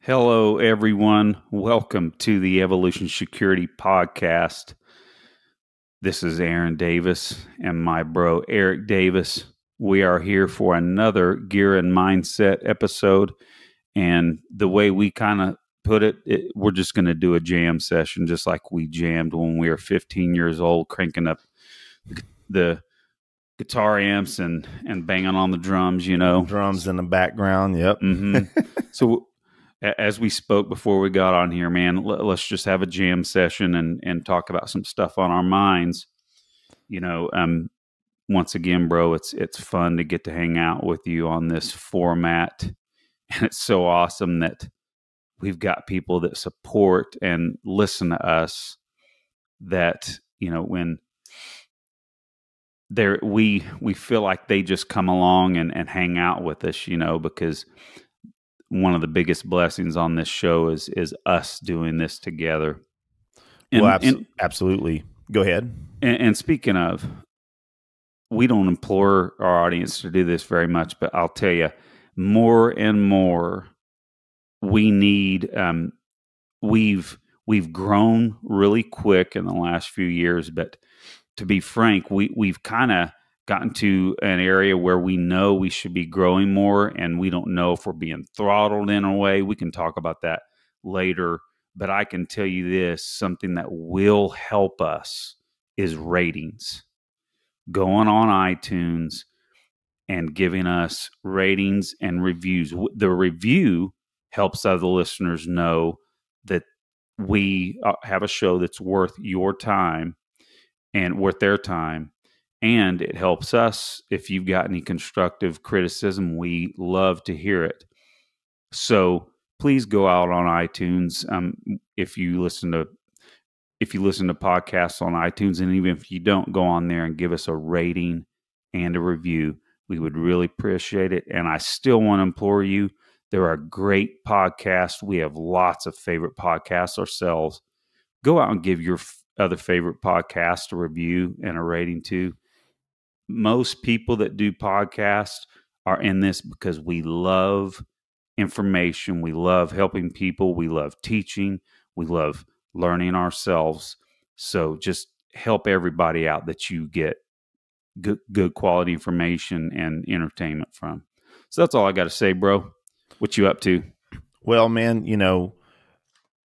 Hello, everyone. Welcome to the Evolution Security Podcast. This is Aaron Davis and my bro, Eric Davis. We are here for another Gear and Mindset episode. And the way we kind of put it, we're just going to do a jam session, just like we jammed when we were 15 years old, cranking up the guitar amps and banging on the drums, you know. Drums in the background, yep. Mm-hmm. So as we spoke before we got on here, man, let's just have a jam session and talk about some stuff on our minds. You know, once again, bro, it's fun to get to hang out with you on this format. And it's so awesome that we've got people that support and listen to us that, you know, when we feel like they just come along and hang out with us, you know, because one of the biggest blessings on this show is us doing this together. Absolutely. Go ahead. And speaking of, we don't implore our audience to do this very much, but I'll tell you, more and more, we need. We've grown really quick in the last few years, but to be frank, we've kind of gotten to an area where we know we should be growing more, and we don't know if we're being throttled in a way. We can talk about that later, but I can tell you this, something that will help us is ratings. Going on iTunes and giving us ratings and reviews. The review helps other listeners know that we have a show that's worth your time and worth their time. And it helps us if you've got any constructive criticism. We love to hear it. So please go out on iTunes. If you listen to podcasts on iTunes, and even if you don't, go on there and give us a rating and a review. We would really appreciate it. And I still want to implore you, there are great podcasts. We have lots of favorite podcasts ourselves. Go out and give your other favorite podcast a review and a rating too. Most people that do podcasts are in this because we love information. We love helping people. We love teaching. We love learning ourselves. So just help everybody out that you get good quality information and entertainment from. So that's all I got to say, bro. What you up to? Well, man, you know,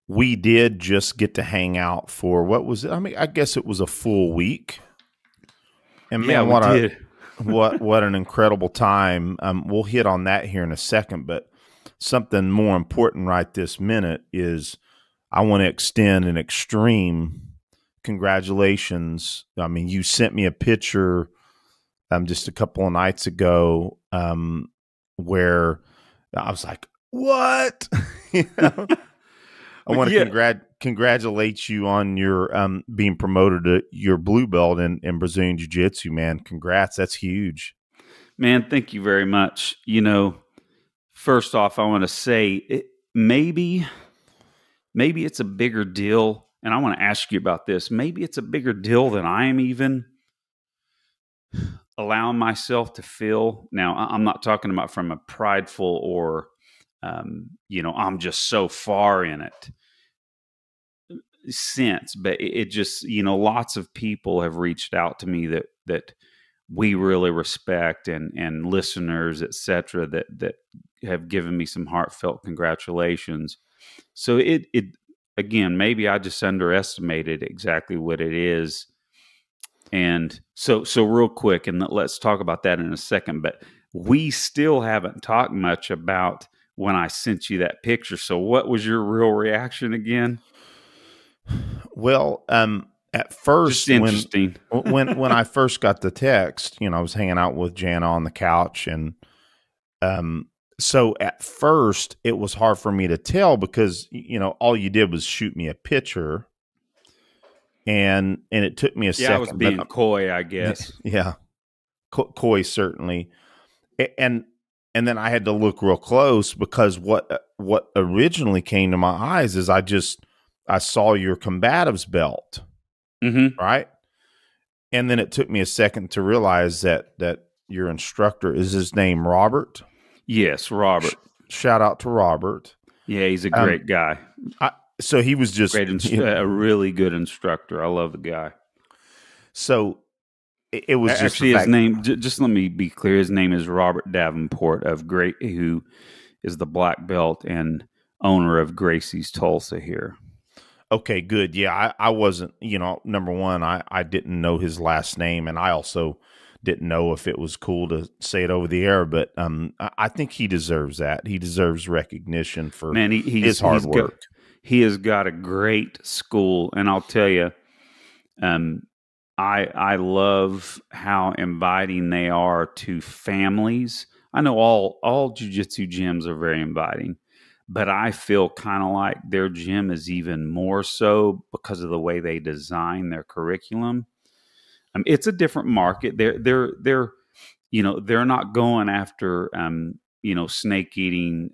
we did just get to hang out for what was it? I mean, I guess it was a full week. And man, what an incredible time. We'll hit on that here in a second, but something more important right this minute is I want to extend an extreme congratulations. I mean, you sent me a picture just a couple of nights ago where I was like, what? You know? I want to congratulate you on your being promoted to your blue belt in Brazilian Jiu-Jitsu, man. Congrats. That's huge. Man, thank you very much. You know, first off, I want to say maybe it's a bigger deal, and I want to ask you about this. Maybe it's a bigger deal than I am even allowing myself to feel. Now, I'm not talking about from a prideful or, you know, I'm just so far in it sense, but it just, you know, lots of people have reached out to me that we really respect and listeners, etc., that have given me some heartfelt congratulations. So it again, maybe I just underestimated exactly what it is. And so real quick, and let's talk about that in a second, but we still haven't talked much about when I sent you that picture. So what was your real reaction again? Well, at first, just interesting. when I first got the text, you know, I was hanging out with Jana on the couch, and so at first it was hard for me to tell because, you know, all you did was shoot me a picture, and it took me a second. I was being coy, I guess. Yeah, coy certainly, and then I had to look real close because what originally came to my eyes is I saw your combatives belt, right? And then it took me a second to realize that your instructor, is his name Robert? Yes, Robert. Shout out to Robert. Yeah, he's a great guy. So he was just a really good instructor. I love the guy. So it was actually his name. Just let me be clear. His name is Robert Davenport who is the black belt and owner of Gracie's Tulsa here. Okay, good. Yeah, I wasn't, number one, I didn't know his last name, and I also didn't know if it was cool to say it over the air, but I think he deserves that. He deserves recognition for his hard work. He has got a great school, and I'll tell you, I love how inviting they are to families. I know all jiu-jitsu gyms are very inviting, but I feel kind of like their gym is even more so because of the way they design their curriculum. It's a different market. They're not going after snake eating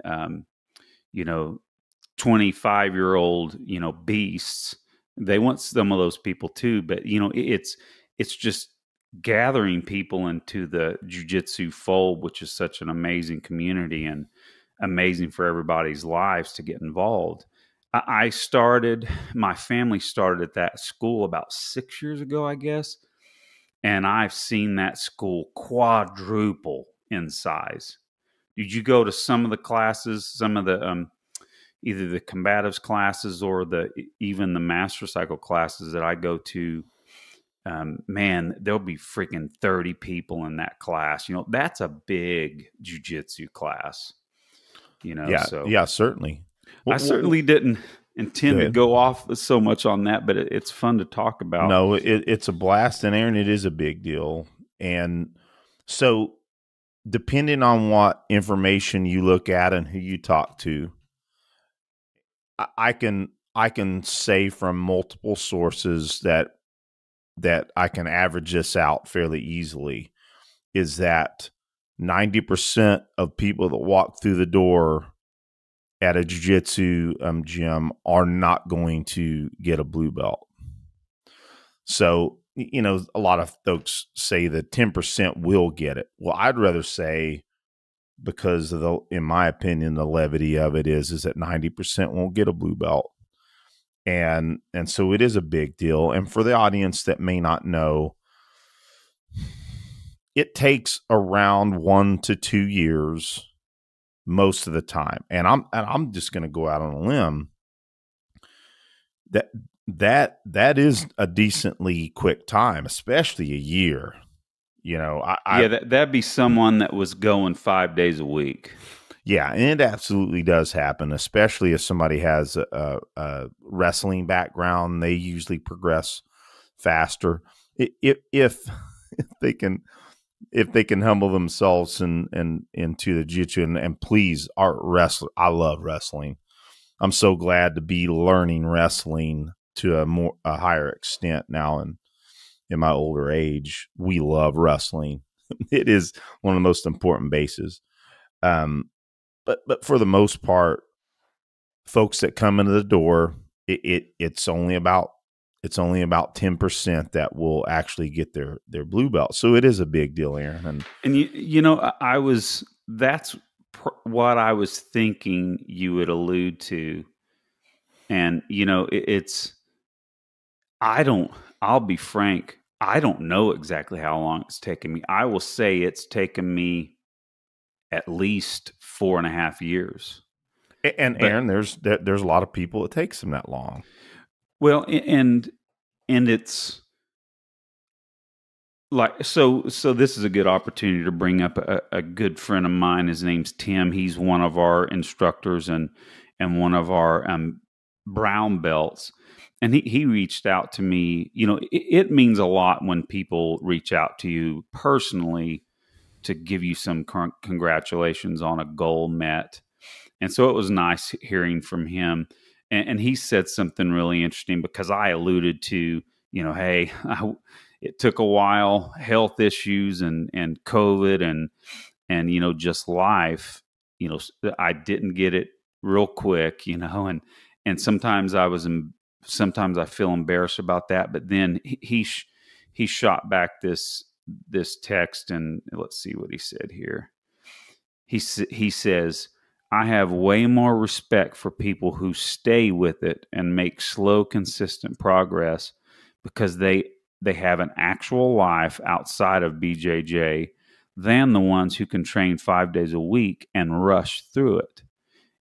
25-year-old beasts. They want some of those people too, but it's just gathering people into the jiu-jitsu fold, which is such an amazing community and amazing for everybody's lives to get involved. My family started at that school about 6 years ago, I guess. And I've seen that school quadruple in size. Did you go to some of the classes, some of the either the combatives classes or even the master cycle classes that I go to? Man, there'll be freaking 30 people in that class. That's a big jiu-jitsu class. Yeah, certainly. I certainly didn't intend to go off so much on that, but it's fun to talk about. No, it's a blast, and Aaron, it is a big deal. And so, depending on what information you look at and who you talk to, I can say from multiple sources that I can average this out fairly easily, is that 90% of people that walk through the door at a jiu-jitsu gym are not going to get a blue belt. So, a lot of folks say that 10% will get it. Well, I'd rather say, because of in my opinion, the levity of it is that 90% won't get a blue belt. And so it is a big deal. And for the audience that may not know, it takes around 1 to 2 years most of the time. And I'm just going to go out on a limb that is a decently quick time, especially a year. That'd be someone that was going 5 days a week. Yeah, and it absolutely does happen, especially if somebody has a wrestling background. They usually progress faster if they can humble themselves and into the jiu-jitsu. And please, I love wrestling. I'm so glad to be learning wrestling to a higher extent now, and in my older age. We love wrestling. It is one of the most important bases. But for the most part, folks that come into the door, it's only about 10% that will actually get their blue belt. So it is a big deal, Aaron. And that's what I was thinking you would allude to. And I'll be frank, I don't know exactly how long it's taken me. I will say it's taken me at least 4.5 years. And Aaron, there's a lot of people it takes them that long. Well, and it's like, so this is a good opportunity to bring up a good friend of mine. His name's Tim. He's one of our instructors and one of our brown belts. And he reached out to me. It means a lot when people reach out to you personally to give you some congratulations on a goal met. And so it was nice hearing from him. And he said something really interesting, because I alluded to, hey, it took a while, health issues and COVID and just life, I didn't get it real quick, and sometimes sometimes I feel embarrassed about that. But then he shot back this text, and let's see what he said here. He says, I have way more respect for people who stay with it and make slow, consistent progress because they have an actual life outside of BJJ than the ones who can train 5 days a week and rush through it.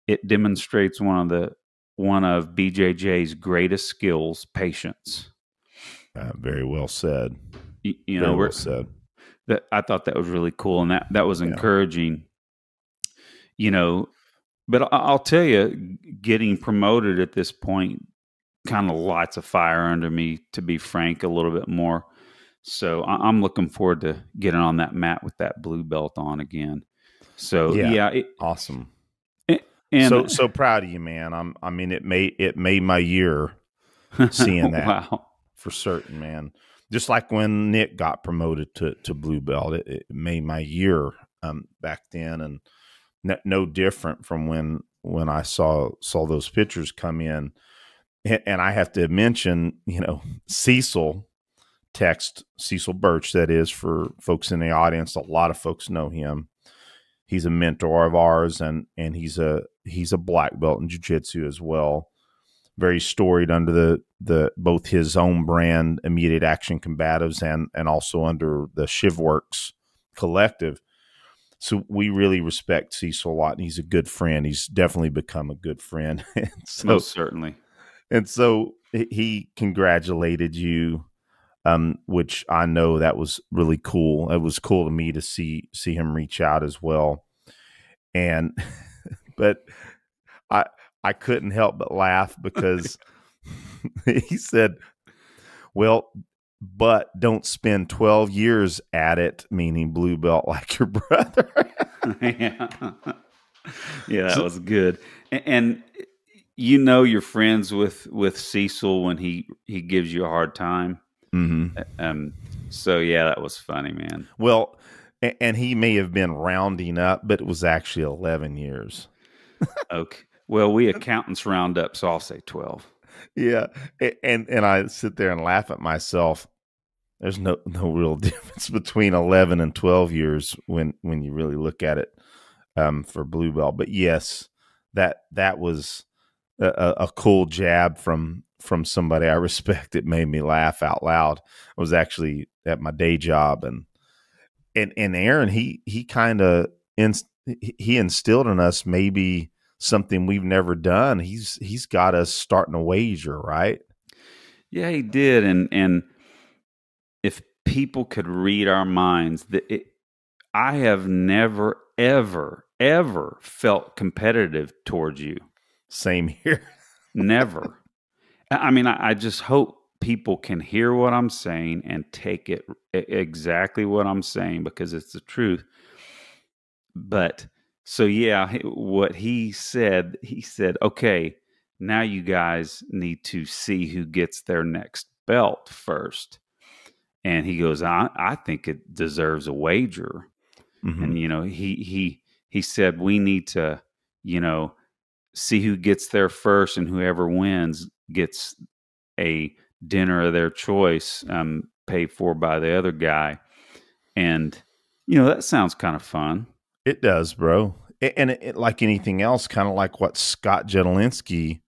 It demonstrates one of BJJ's greatest skills, patience. Very well said. You know, well said. That I thought that was really cool, and that was encouraging. You know, but I'll tell you, getting promoted at this point kind of lights a fire under me, to be frank, a little bit more. So I'm looking forward to getting on that mat with that blue belt on again. So awesome. And so proud of you, man. I mean, it made my year seeing that. Wow. For certain, man. Just like when Nick got promoted to blue belt, it made my year back then, and no different from when I saw those pictures come in. And I have to mention, Cecil Birch, that is, for folks in the audience. A lot of folks know him. He's a mentor of ours, and he's a black belt in jiu-jitsu as well. Very storied under the both his own brand, Immediate Action Combatives, and also under the ShivWorks collective. So we really respect Cecil a lot, and he's a good friend. He's definitely become a good friend. Most certainly. And so he congratulated you, which I know that was really cool. It was cool to me to see him reach out as well. And but I couldn't help but laugh because he said, well, but don't spend 12 years at it, meaning blue belt, like your brother. Yeah, that was good. And you're friends with Cecil when he gives you a hard time. Mm-hmm. So yeah, that was funny, man. Well, and he may have been rounding up, but it was actually 11 years. Okay. Well, we accountants round up, so I'll say 12. Yeah. And I sit there and laugh at myself. There's no real difference between 11 and 12 years when you really look at it for blue belt. But yes, that was a cool jab from somebody I respect. It made me laugh out loud. I was actually at my day job, and Aaron, he kind of he instilled in us maybe something we've never done. He's got us starting a wager, right? Yeah, he did. And if people could read our minds, I have never, ever, ever felt competitive towards you. Same here. Never. I mean, I just hope people can hear what I'm saying and take it exactly what I'm saying, because it's the truth. But so, yeah, what he said, okay, now you guys need to see who gets their next belt first. And he goes, I think it deserves a wager. Mm-hmm. And, he said, we need to, see who gets there first, and whoever wins gets a dinner of their choice, paid for by the other guy. And, that sounds kind of fun. It does, bro. And it, like anything else, kind of like what Scott Jedlinski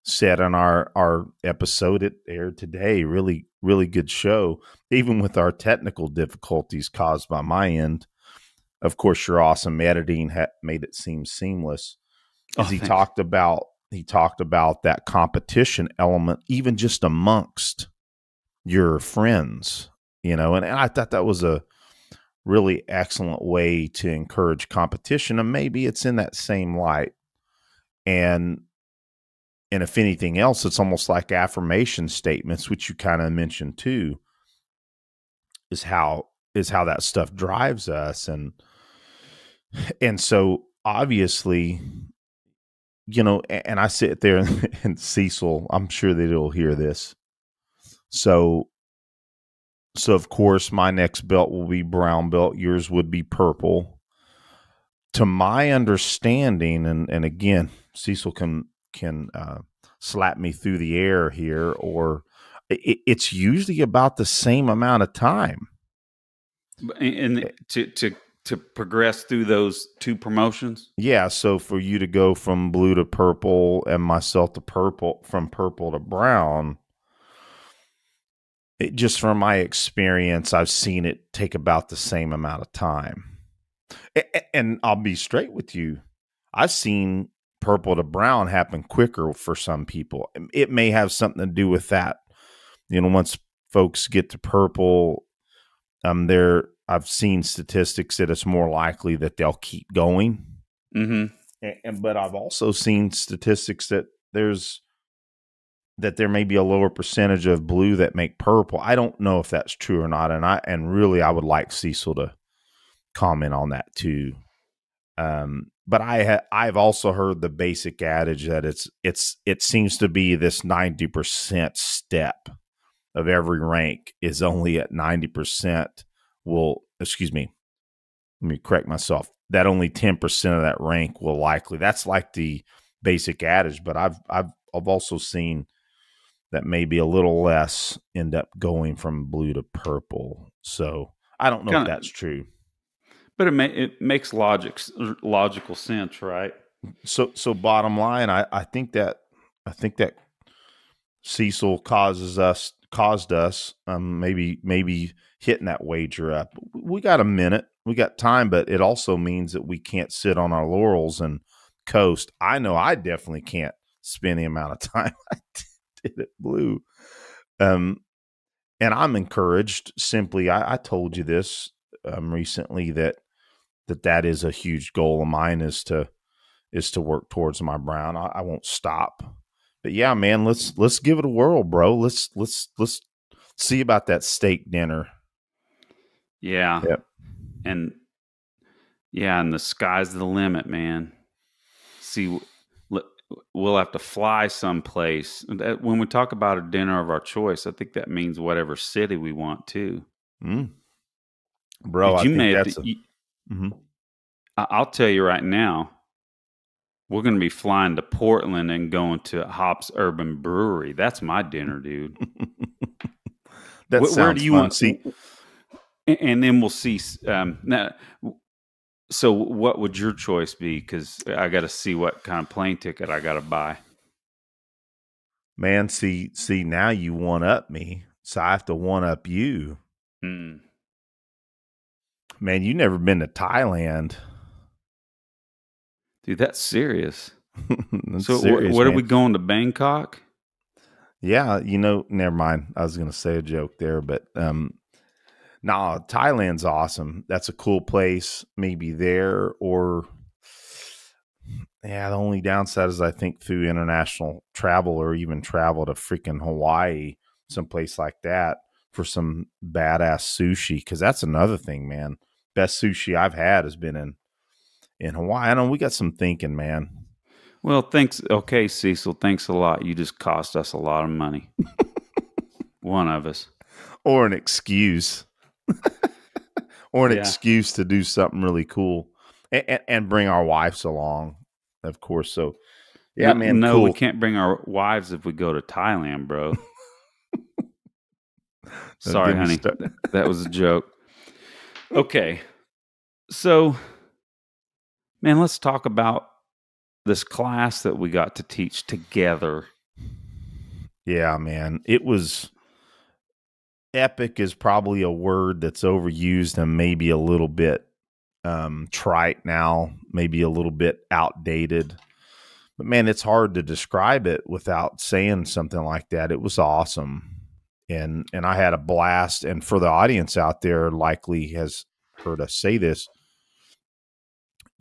said on our episode, it aired today. Really, really good show, even with our technical difficulties caused by my end. Of course, your awesome editing made it seem seamless. He talked about that competition element, even just amongst your friends, and I thought that was a really excellent way to encourage competition. And maybe it's in that same light. And if anything else, it's almost like affirmation statements, which you kind of mentioned too, is how that stuff drives us. And so obviously, and I sit there and Cecil, I'm sure that he'll hear this. So of course my next belt will be brown belt. Yours would be purple. To my understanding, and again, Cecil can slap me through the air here, or it's usually about the same amount of time. And to to progress through those 2 promotions? Yeah, so for you to go from blue to purple and myself to purple, from purple to brown, just from my experience, I've seen it take about the same amount of time. And I'll be straight with you. I've seen purple to brown happen quicker for some people. It may have something to do with that. Once folks get to purple, I've seen statistics that it's more likely that they'll keep going. Mm-hmm. But I've also seen statistics that there may be a lower percentage of blue that make purple. I don't know if that's true or not, and really I would like Cecil to comment on that too. But I've also heard the basic adage that it seems to be this 90% step of every rank is only at 90%. Excuse me, let me correct myself. That only 10% of that rank will likely. That's like the basic adage, but I've also seen that maybe a little less end up going from blue to purple. So I don't know if that's true. But it makes logical sense, right? So bottom line, I think that Cecil caused us maybe hitting that wager up. We got a minute, we got time, but it also means that we can't sit on our laurels and coast. I know I definitely can't spend the amount of time I did at blue. And I'm encouraged. Simply, I told you this recently that is a huge goal of mine is to work towards my brown. I won't stop. But yeah, man, let's give it a whirl, bro. Let's see about that steak dinner. Yeah. Yep. And the sky's the limit, man. See, we'll have to fly someplace. When we talk about a dinner of our choice, I think that means whatever city we want to. Bro, I'll tell you right now, we're going to be flying to Portland and going to Hops Urban Brewery. That's my dinner, dude. Where do you want to see? And then we'll see. Now, so what would your choice be? Because I got to see what kind of plane ticket I got to buy. Man, see, now you one up me, so I have to one up you. Man, you never been to Thailand. Dude, that's serious. So serious, what are we going to Bangkok? Yeah, never mind. I was going to say a joke there, but Thailand's awesome. That's a cool place. Maybe there, or the only downside is I think through international travel or even travel to freaking Hawaii, someplace like that for some badass sushi. Because that's another thing, man. Best sushi I've had has been in Hawaii. I know we got some thinking, man. Well, thanks. Okay, Cecil, thanks a lot. You just cost us a lot of money. One of us. Or an excuse. Excuse to do something really cool. And bring our wives along, of course. So, yeah, man. No, cool. We can't bring our wives if we go to Thailand, bro. Sorry, honey. That was a joke. Okay. So, man, let's talk about this class that we got to teach together. Yeah, man. It was epic is probably a word that's overused and maybe a little bit trite now, maybe a little bit outdated. But, man, it's hard to describe it without saying something like that. It was awesome. And I had a blast. And for the audience out there likely has heard us say this,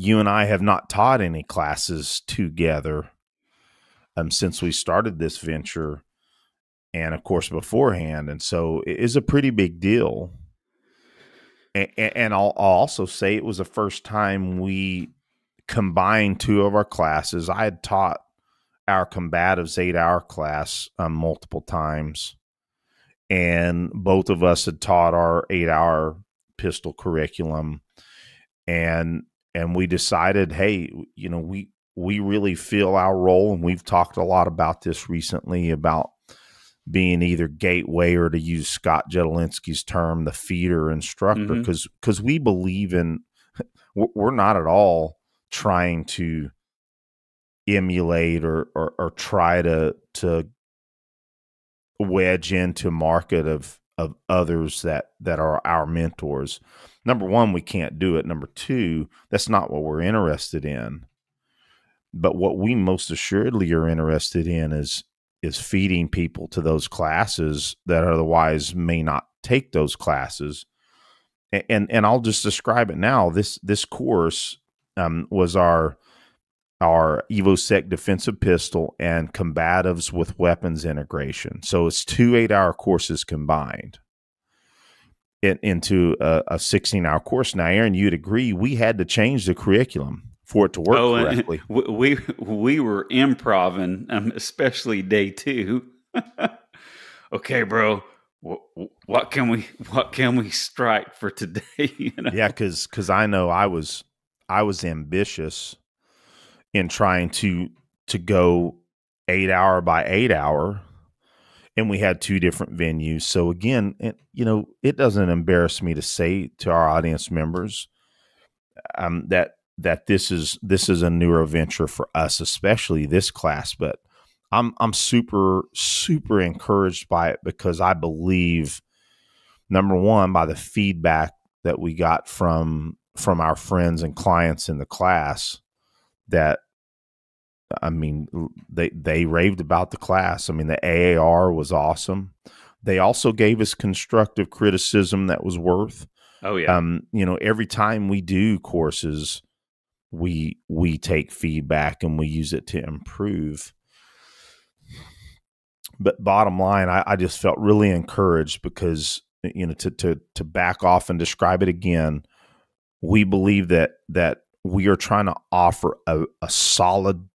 you and I have not taught any classes together since we started this venture and, of course, beforehand. And so it is a pretty big deal. And I'll also say it was the first time we combined 2 of our classes. I had taught our Combatives 8-hour class multiple times, and both of us had taught our 8-hour pistol curriculum. And we decided, hey, we really feel our role, and we've talked a lot about this recently about being either gateway or, to use Scott Jedlinski's term, the feeder instructor, because we believe in we're not at all trying to emulate or try to wedge into market of others that are our mentors. Number one, we can't do it. Number two, that's not what we're interested in. But what we most assuredly are interested in is feeding people to those classes that otherwise may not take those classes. And I'll just describe it now. This course was our EvoSec Defensive Pistol and Combatives with Weapons Integration. So it's 2 8-hour courses combined into a 16-hour course. Now, Aaron, you'd agree we had to change the curriculum for it to work correctly. We were improvising, especially day 2. Okay, bro. What can we strike for today? You know? Yeah, because I know I was ambitious in trying to go 8-hour by 8-hour, and we had 2 different venues. So again, it doesn't embarrass me to say to our audience members that this is a newer venture for us, especially this class. But I'm super encouraged by it because I believe, number one, by the feedback that we got from our friends and clients in the class, that, I mean, they raved about the class. I mean, the AAR was awesome. They also gave us constructive criticism that was worth. Oh yeah. Every time we do courses, we take feedback and we use it to improve. But bottom line, I just felt really encouraged because, to back off and describe it again, we believe that we are trying to offer a solid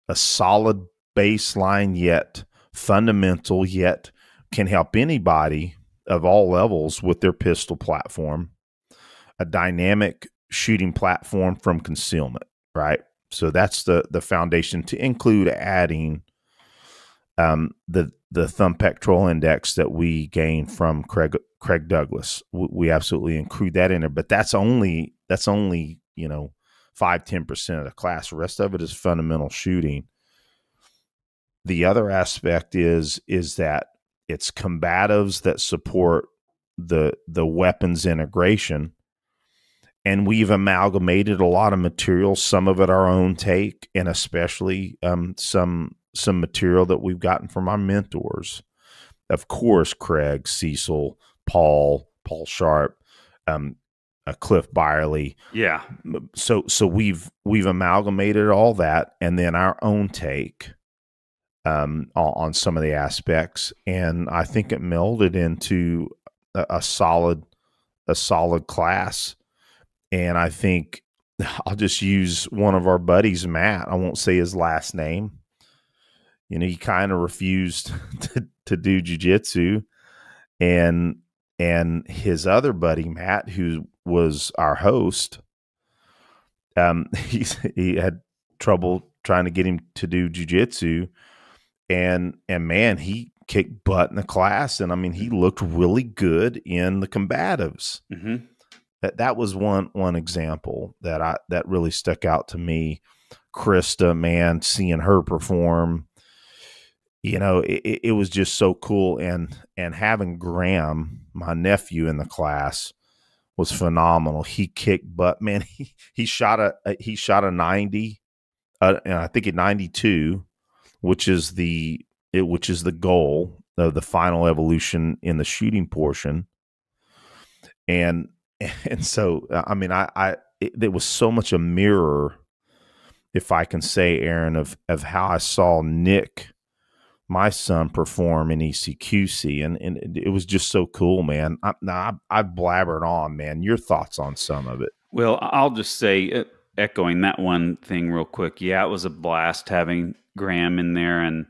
baseline, yet fundamental, yet can help anybody of all levels with their pistol platform, a dynamic shooting platform from concealment, right? So that's the foundation, to include adding the thumb pectoral index that we gained from Craig Douglas. We absolutely include that in there, but that's only 5-10% of the class. The rest of it is fundamental shooting. The other aspect is that it's combatives that support the weapons integration, and we've amalgamated a lot of material, some of it our own take, and especially some material that we've gotten from our mentors. Of course, Craig, Cecil, Paul Sharp, Cliff Byerly. Yeah. So we've amalgamated all that, and then our own take on some of the aspects, and I think it melded into a solid class. And I think I'll just use one of our buddies, Matt. I won't say his last name. He kind of refused to do jiu-jitsu, and his other buddy, Matt, who was our host, he had trouble trying to get him to do jiu-jitsu, and man, he kicked butt in the class, and I mean, he looked really good in the combatives. Mm-hmm. That was one example that really stuck out to me. Krista, man, seeing her perform, it was just so cool. And having Graham, my nephew, in the class was phenomenal. He kicked butt, man. He shot a 90, and I think at 92, which is the goal of the final evolution in the shooting portion. And so, I mean, it was so much a mirror, if I can say, Aaron, of how I saw Nick, my son, perform in ECQC, and it was just so cool, man. I blabbered on, man. Your thoughts on some of it? Well, I'll just say, echoing that one thing real quick. Yeah, it was a blast having Graham in there, and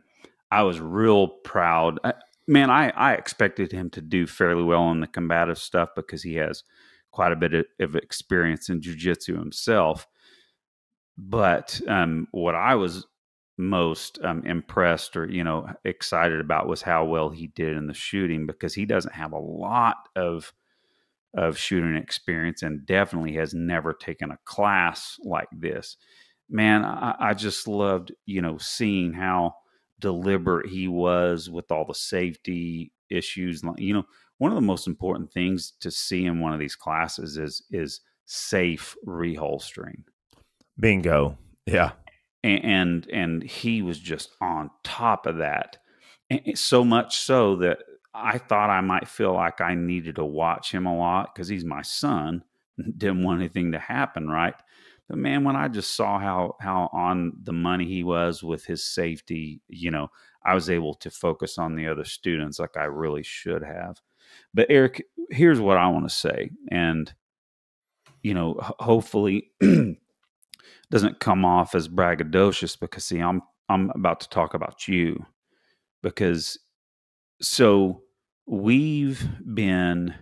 I was real proud. I expected him to do fairly well on the combative stuff because he has quite a bit of experience in jiu-jitsu himself. But what I was most impressed or excited about was how well he did in the shooting, because he doesn't have a lot of of shooting experience, and definitely has never taken a class like this. Man, I just loved, seeing how deliberate he was with all the safety issues. One of the most important things to see in one of these classes is safe reholstering. Bingo. Yeah. And he was just on top of that, and so much so that I thought I might feel like I needed to watch him a lot because he's my son. Didn't want anything to happen, right? But man, when I just saw how on the money he was with his safety, I was able to focus on the other students like I really should have. But Eric, here's what I want to say, and hopefully doesn't come off as braggadocious, because see, I'm about to talk about you, because so we've been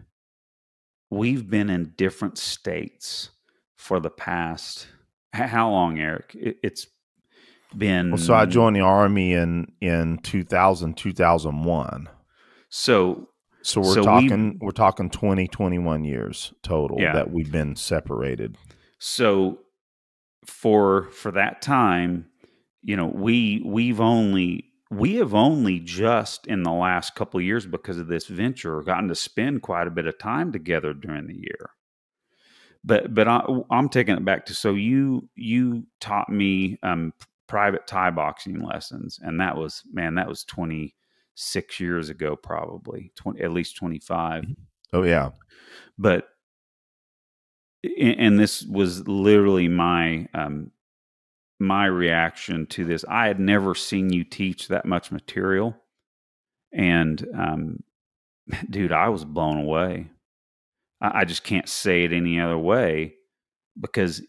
in different states for the past, how long, Eric? It's been, well, so I joined the Army in 2000, 2001. So we're talking 20, 21 years total that we've been separated. So for that time, we have only just in the last couple of years, because of this venture, gotten to spend quite a bit of time together during the year. But I'm taking it back to, so you taught me private Thai boxing lessons, and that was 26 years ago, probably at least 25. Oh yeah. But and this was literally my my reaction to this. I had never seen you teach that much material, and dude, I was blown away. I just can't say it any other way, because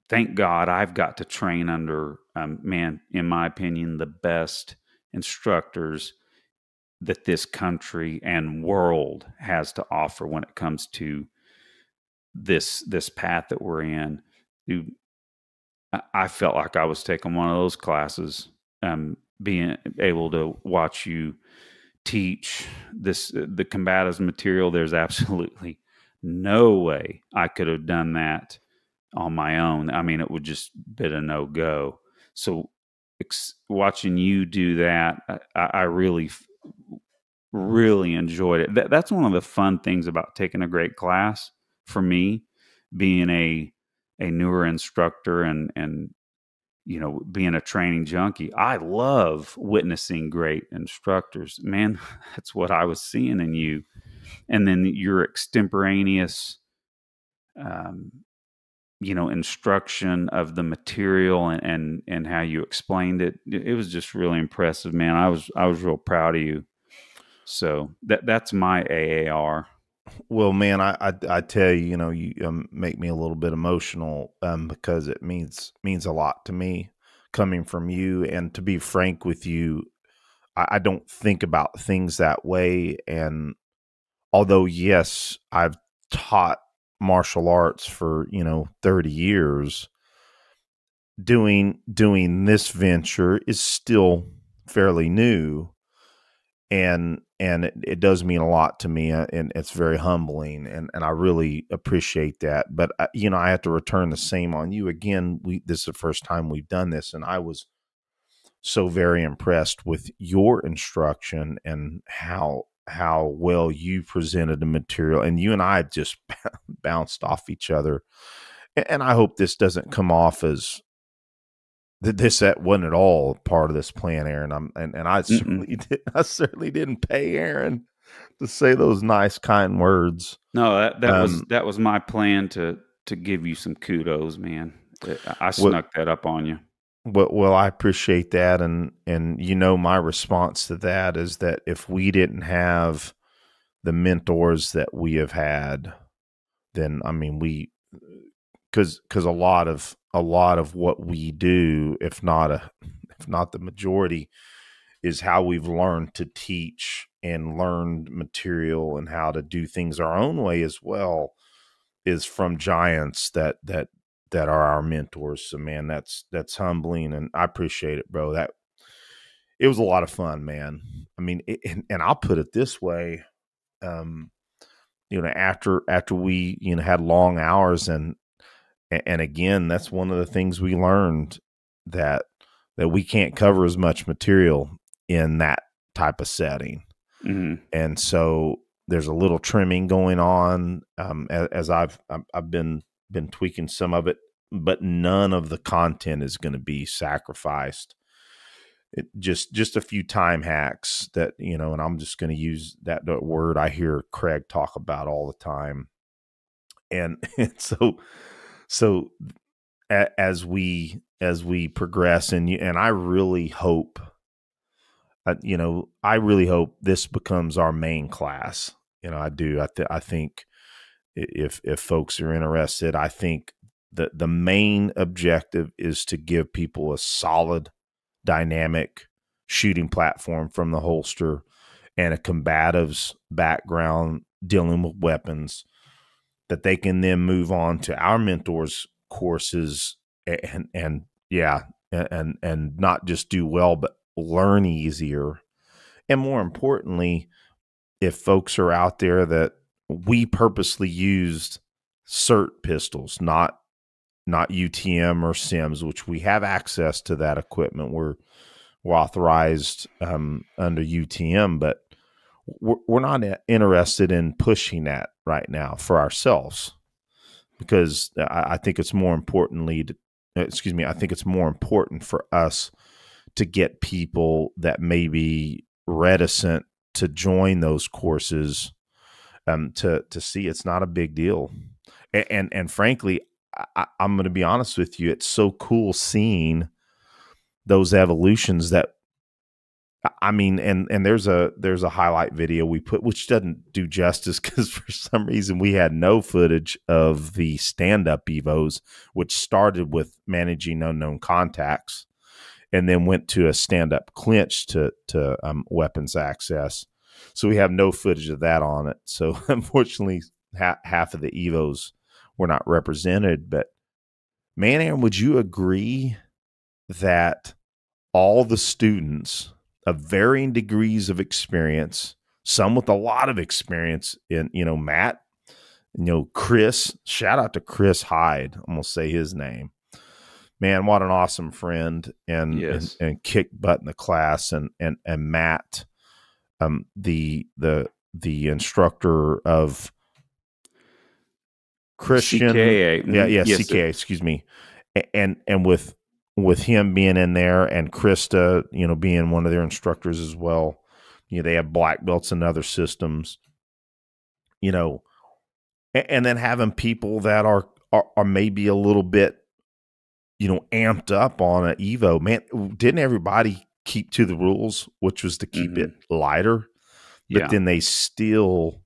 thank God, I've got to train under, man, in my opinion, the best instructors that this country and world has to offer when it comes to this path that we're in. Dude, I felt like I was taking one of those classes, being able to watch you teach the combatives material. There's absolutely no way I could have done that on my own. I mean, it would just been a no-go. So watching you do that, I really, really enjoyed it. That's one of the fun things about taking a great class for me, being a newer instructor and being a training junkie. I love witnessing great instructors. Man, that's what I was seeing in you. And then your extemporaneous, instruction of the material and how you explained it. It was just really impressive, man. I was real proud of you. So that's my AAR. Well, man, I tell you, you make me a little bit emotional, because it means a lot to me coming from you. And to be frank with you, I don't think about things that way. And although, yes, I've taught martial arts for 30 years, doing this venture is still fairly new. And it does mean a lot to me, and it's very humbling, and I really appreciate that. But I have to return the same on you again. This is the first time we've done this, and I was so very impressed with your instruction and how well you presented the material, and you and I just bounced off each other. And I hope this doesn't come off as that wasn't at all part of this plan, Aaron. I certainly didn't pay Aaron to say those nice, kind words. No, that was my plan to give you some kudos, man. I snuck that up on you. Well, I appreciate that, and my response to that is that if we didn't have the mentors that we have had, then because a lot of what we do, if not the majority, is how we've learned to teach and learned material and how to do things our own way as well, is from giants that are our mentors. So man, that's humbling, and I appreciate it, bro. That it was a lot of fun, man. I mean, and I'll put it this way. after we, had long hours, and again, that's one of the things we learned, that we can't cover as much material in that type of setting. Mm-hmm. And so there's a little trimming going on, as I've been tweaking some of it, but none of the content is going to be sacrificed. Just a few time hacks that, and I'm just going to use that word I hear Craig talk about all the time. And so as we progress, and I really hope, I really hope this becomes our main class. I do. I think if folks are interested, I think that the main objective is to give people a solid, dynamic shooting platform from the holster and a combatives background dealing with weapons, that they can then move on to our mentors courses and not just do well, but learn easier. And more importantly, if folks are out there that we purposely used cert pistols, not UTM or SIMs, which we have access to that equipment. We're authorized under UTM, but we're not interested in pushing that right now for ourselves, because I think it's more I think it's more important for us to get people that may be reticent to join those courses, to see it's not a big deal. And frankly, I'm going to be honest with you, it's so cool seeing those evolutions that, I mean, and there's a highlight video we put, which doesn't do justice, because for some reason we had no footage of the stand-up Evos, which started with managing unknown contacts and then went to a stand-up clinch to weapons access. So we have no footage of that on it. So unfortunately, half of the Evos were not represented. But man, Aaron, would you agree that all the students of varying degrees of experience, some with a lot of experience in, Matt, Chris, shout out to Chris Hyde, I'm going to say his name. Man, what an awesome friend, and Yes. and kick butt in the class, and Matt, the instructor of Christian, CKA. yes, Yes, CKA, excuse me, and with him being in there, and Krista, being one of their instructors as well. They have black belts and other systems, and then having people that are maybe a little bit, amped up on an Evo. Man, didn't everybody keep to the rules, which was to keep it lighter? But then they still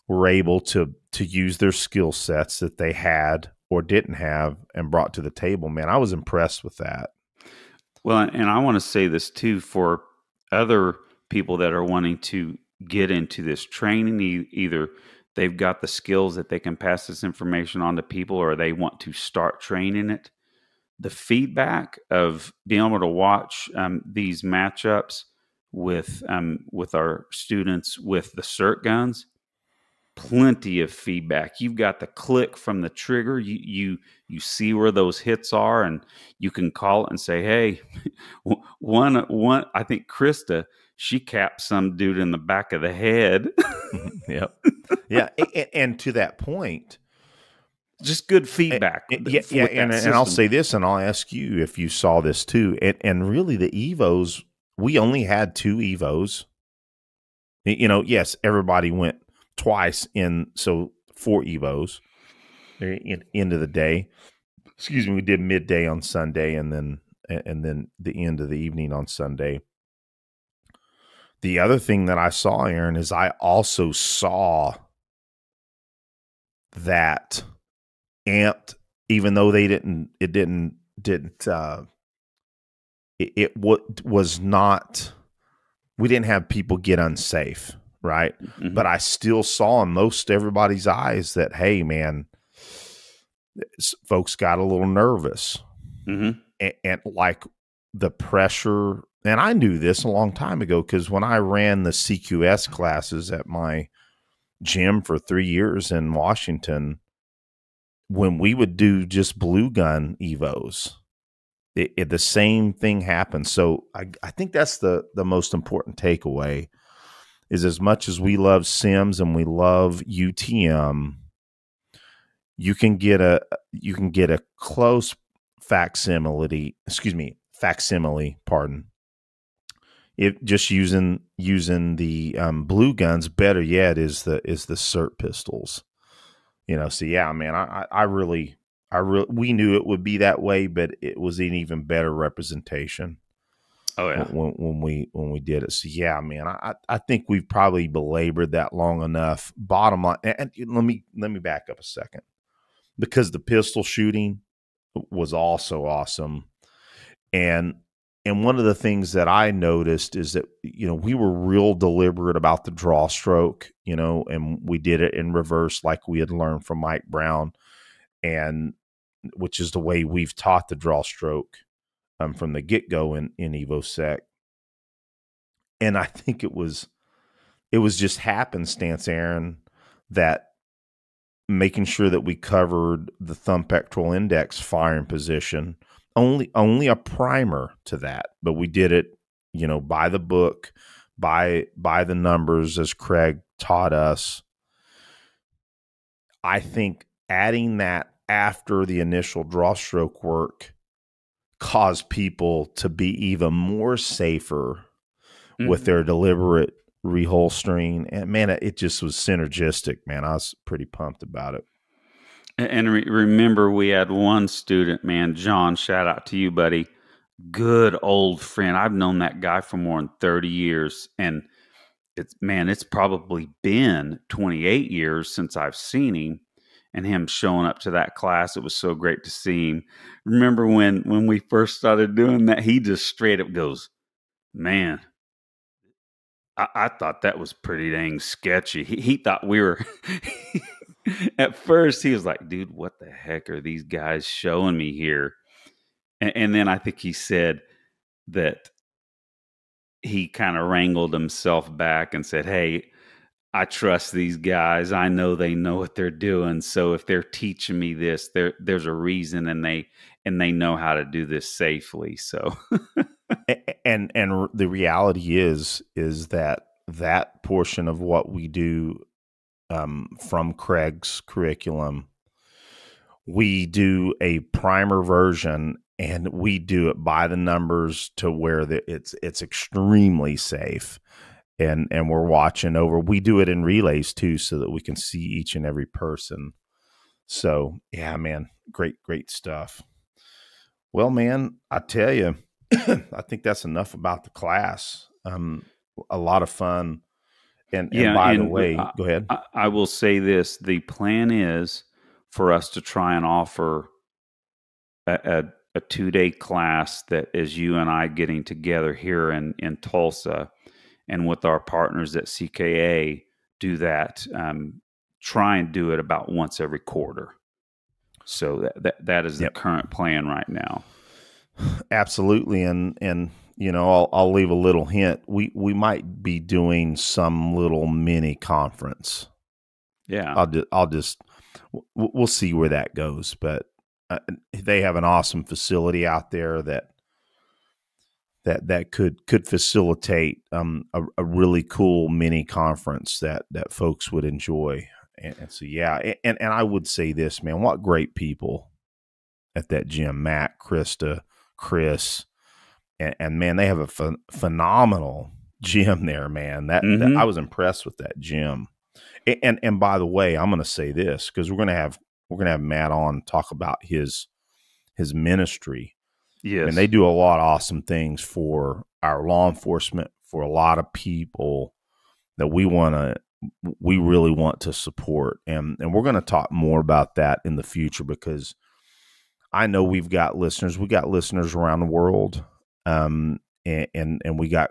were able to use their skill sets that they had or didn't have and brought to the table. Man, I was impressed with that. Well, and I want to say this too, for other people that are wanting to get into this training, either they've got the skills that they can pass this information on to people, or they want to start training it. The feedback of being able to watch these matchups with our students with the cert guns, plenty of feedback. You've got the click from the trigger. You see where those hits are, and you can call it and say, "Hey, one." I think Krista, she capped some dude in the back of the head. Yep. Yeah, and to that point, just good feedback. And I'll say this, and I'll ask you if you saw this too. And really, the Evos, we only had 2 Evos. Yes, everybody went twice in, so 4 Evos into the day. Excuse me, we did midday on Sunday, and then the end of the evening on Sunday. The other thing that I saw, Aaron, is I also saw that amped, even though it was not, we didn't have people get unsafe, right? Mm-hmm. But I still saw in most everybody's eyes that, hey, man, folks got a little nervous. Mm-hmm. And like the pressure, and I knew this a long time ago, because when I ran the CQS classes at my gym for 3 years in Washington, when we would do just blue gun evos, the same thing happened. So I think that's the most important takeaway is, as much as we love Sims and we love UTM, you can get a close facsimile, pardon. If just using the blue guns, better yet is the SIRT pistols. So yeah, man, I really we knew it would be that way, but it was an even better representation. Oh yeah, when we did it. So yeah, man, I think we've probably belabored that long enough. Bottom line, and let me back up a second, because the pistol shooting was also awesome, and one of the things that I noticed is that we were real deliberate about the draw stroke, and we did it in reverse like we had learned from Mike Brown, and which is the way we've taught the draw stroke from the get-go in EvoSec. And I think it was just happenstance, Aaron, that making sure that we covered the thumb pectoral index firing position, only a primer to that, but we did it, by the book, by the numbers as Craig taught us. I think adding that after the initial draw stroke work caused people to be even more safer with their deliberate reholstering. And man, it just was synergistic, man. I was pretty pumped about it. And remember, we had one student, man, John, shout out to you, buddy. Good old friend. I've known that guy for more than 30 years. And it's probably been 28 years since I've seen him. And him showing up to that class, it was so great to see him. Remember when we first started doing that, he just straight up goes, man, I thought that was pretty dang sketchy. He thought we were, at first he was like, dude, what the heck are these guys showing me here? And then I think he said that he kind of wrangled himself back and said, hey, I trust these guys. I know they know what they're doing. So if they're teaching me this, there's a reason, and they know how to do this safely. So, and the reality is that portion of what we do from Craig's curriculum, we do a primer version, and we do it by the numbers to where it's extremely safe. And we're watching over. We do it in relays too, so that we can see each and every person. So yeah, man, great stuff. Well, man, I tell you, I think that's enough about the class. A lot of fun. And by the way, go ahead. I will say this: the plan is for us to try and offer a 2-day class that is you and I getting together here in Tulsa. And with our partners at CKA, do that. Try and do it about once every quarter. So that is the current plan right now. Absolutely, and I'll leave a little hint. We might be doing some little mini conference. Yeah, we'll see where that goes. But they have an awesome facility out there that could facilitate a really cool mini conference that folks would enjoy. And so, yeah. And I would say this, man, what great people at that gym, Matt, Krista, Chris, and man, they have a phenomenal gym there, man. That I was impressed with that gym. And by the way, I'm going to say this, because we're going to have Matt on talk about his ministry. Yes. And they do a lot of awesome things for our law enforcement, for a lot of people that we really want to support. And we're going to talk more about that in the future, because I know we've got listeners. We got listeners around the world. And we got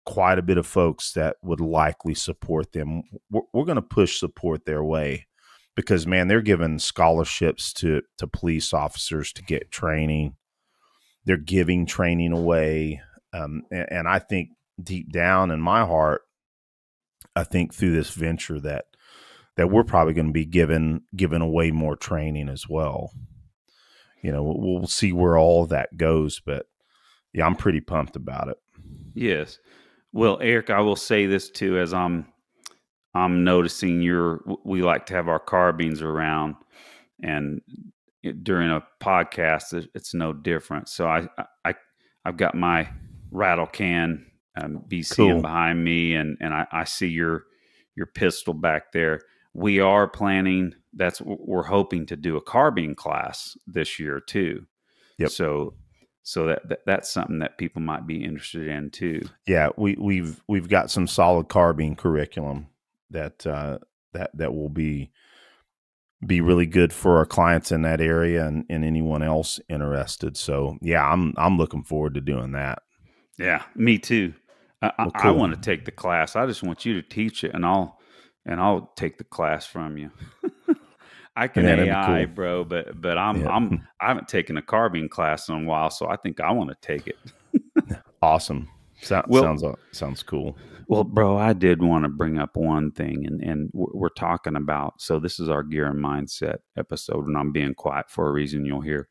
quite a bit of folks that would likely support them. We're going to push support their way, because man, they're giving scholarships to police officers to get training. They're giving training away. And I think deep down in my heart, I think through this venture that we're probably going to be giving away more training as well. You know, we'll see where all of that goes, but yeah, I'm pretty pumped about it. Yes. Well, Eric, I will say this too, as I'm noticing we like to have our carbines around, and during a podcast, it's no different. So I've got my rattle can BCM behind me, and I see your pistol back there. We are planning. We're hoping to do a carbine class this year too. Yep. So that's something that people might be interested in too. Yeah, we've got some solid carbine curriculum that will be really good for our clients in that area and anyone else interested. So yeah, I'm looking forward to doing that. Yeah, me too. Cool. I want to take the class. I just want you to teach it, and I'll take the class from you. I can AI, cool, bro, but I haven't taken a carbine class in a while, so I think I want to take it. Awesome. Sounds cool. Well, bro, I did want to bring up one thing, and we're talking about, so this is our gear and mindset episode, and I'm being quiet for a reason, you'll hear.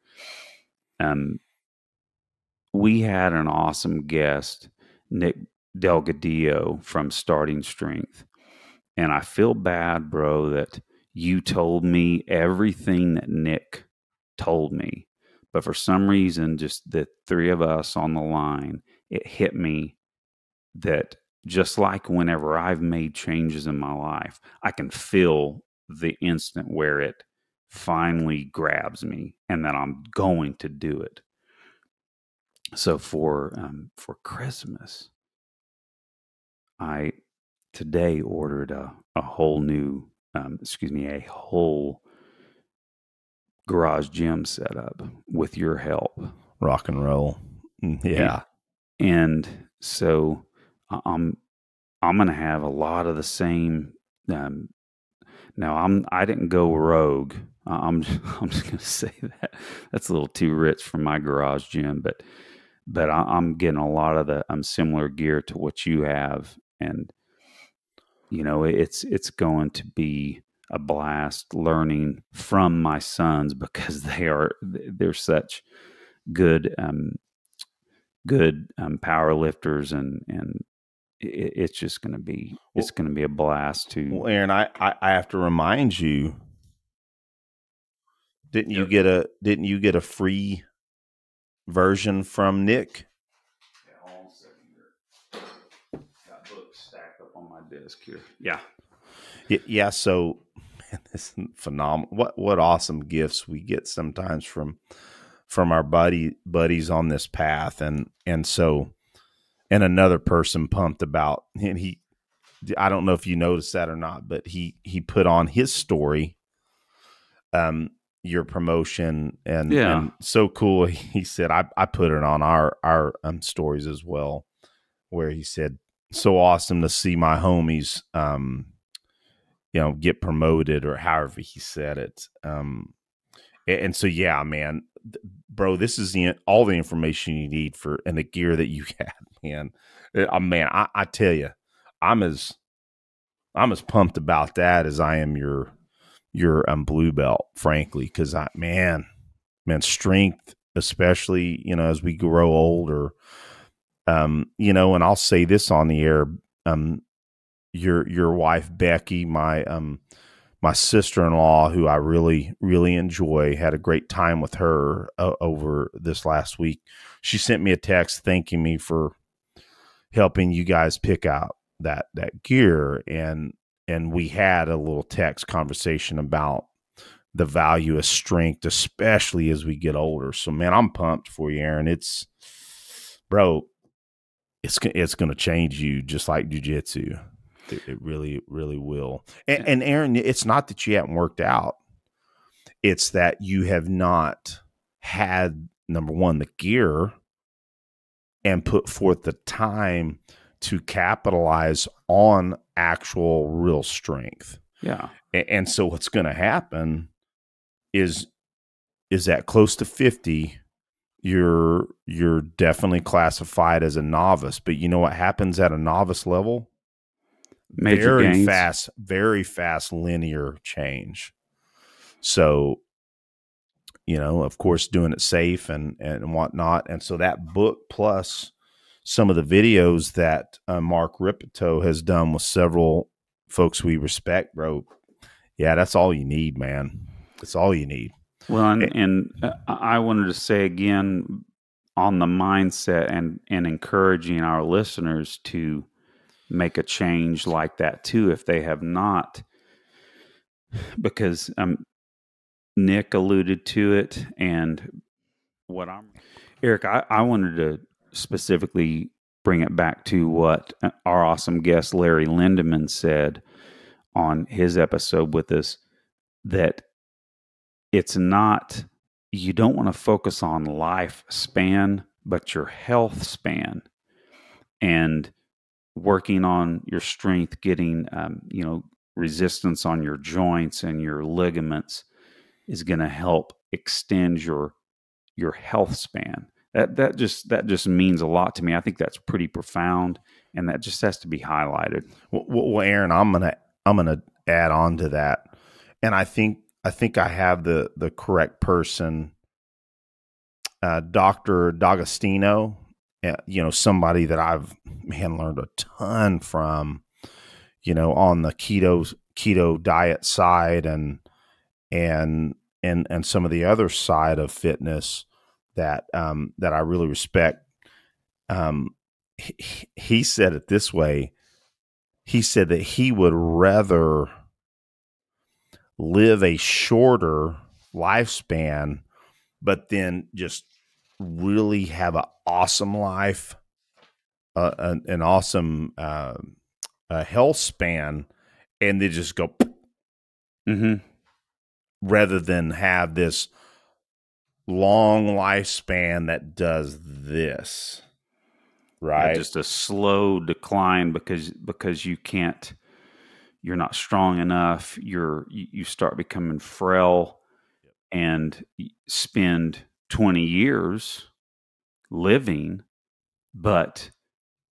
We had an awesome guest, Nick Delgadillo from Starting Strength. And I feel bad, bro, that you told me everything that Nick told me. But for some reason, just the three of us on the line, it hit me that just like whenever I've made changes in my life, I can feel the instant where it finally grabs me and that I'm going to do it. So for Christmas, I today ordered a whole new, a whole garage gym setup with your help. Rock and roll. Yeah. And so I'm going to have a lot of the same. Now I didn't go rogue. I'm just going to say that that's a little too rich for my garage gym, but I'm getting a lot of the similar gear to what you have. And, you know, it's going to be a blast learning from my sons because they're such good power lifters, and it's just going to be, it's going to be a blast to. Well, Aaron, I have to remind you, didn't you get a free version from Nick? Yeah, hold on a second here. Got books stacked up on my desk here. Yeah. Yeah. So, man, this is phenomenal. What awesome gifts we get sometimes from our buddies on this path, and so, and another person pumped about, and I don't know if you noticed that or not, but he put on his story, your promotion, and so cool. He said, I put it on our stories as well, where he said, so awesome to see my homies, get promoted, or however he said it. And so, yeah, man, bro, this is all the information you need and the gear that you had, man. Man, I tell you, I'm as pumped about that as I am your blue belt, frankly, because man, strength, especially, as we grow older, and I'll say this on the air, your wife Becky, my sister-in-law, who I really, really enjoy, had a great time with her over this last week. She sent me a text thanking me for helping you guys pick out that gear, and we had a little text conversation about the value of strength, especially as we get older. So, man, I'm pumped for you, Aaron. It's going to change you just like jiu-jitsu. It really, really will. And Aaron, it's not that you haven't worked out. It's that you have not had, number one, the gear, and put forth the time to capitalize on actual real strength. Yeah. And so what's going to happen is that close to 50, you're definitely classified as a novice. But you know what happens at a novice level? Major gains. very fast linear change. So, of course, doing it safe and whatnot. And so that book plus some of the videos that Mark Ripito has done with several folks we respect, bro. Yeah, that's all you need, man. That's all you need. Well, and I wanted to say again on the mindset and encouraging our listeners to make a change like that too, if they have not, because Nick alluded to it, and Eric, I wanted to specifically bring it back to what our awesome guest Larry Lindemann said on his episode with us, that it's not, you don't want to focus on lifespan, but your health span, and working on your strength, getting, resistance on your joints and your ligaments is going to help extend your health span. That just means a lot to me. I think that's pretty profound, and that just has to be highlighted. Well, Aaron, I'm gonna add on to that, and I think I have the correct person, Dr. D'Agostino. Somebody that I've learned a ton from, on the keto diet side and some of the other side of fitness that I really respect. He said it this way. He said that he would rather live a shorter lifespan, but then just really have an awesome life, an awesome health span, and they just go, rather than have this long lifespan that does this, right? Yeah, just a slow decline because you're not strong enough. You start becoming frail, and spend 20 years living, but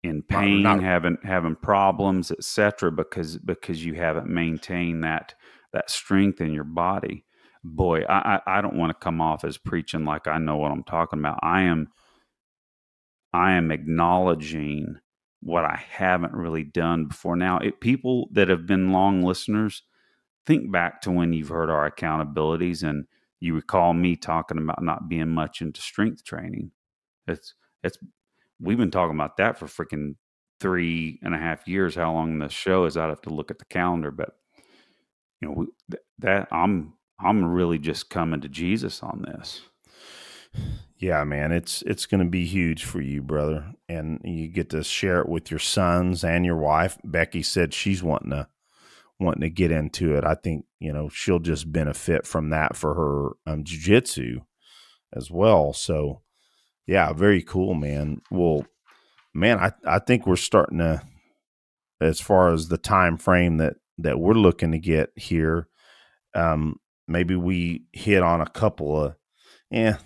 in pain, having problems, etc., because you haven't maintained that strength in your body. Boy, I don't want to come off as preaching like I know what I'm talking about. I am acknowledging what I haven't really done before. Now, people that have been long listeners, think back to when you've heard our accountabilities and you recall me talking about not being much into strength training. We've been talking about that for freaking 3.5 years. How long the show is, I'd have to look at the calendar, but that I'm really just coming to Jesus on this. Yeah, man, it's going to be huge for you, brother, and you get to share it with your sons and your wife. Becky said she's wanting to get into it. I think she'll just benefit from that for her jiu-jitsu as well. So, yeah, very cool, man. Well, man, I think we're starting to, as far as the time frame that we're looking to get here, maybe we hit on a couple of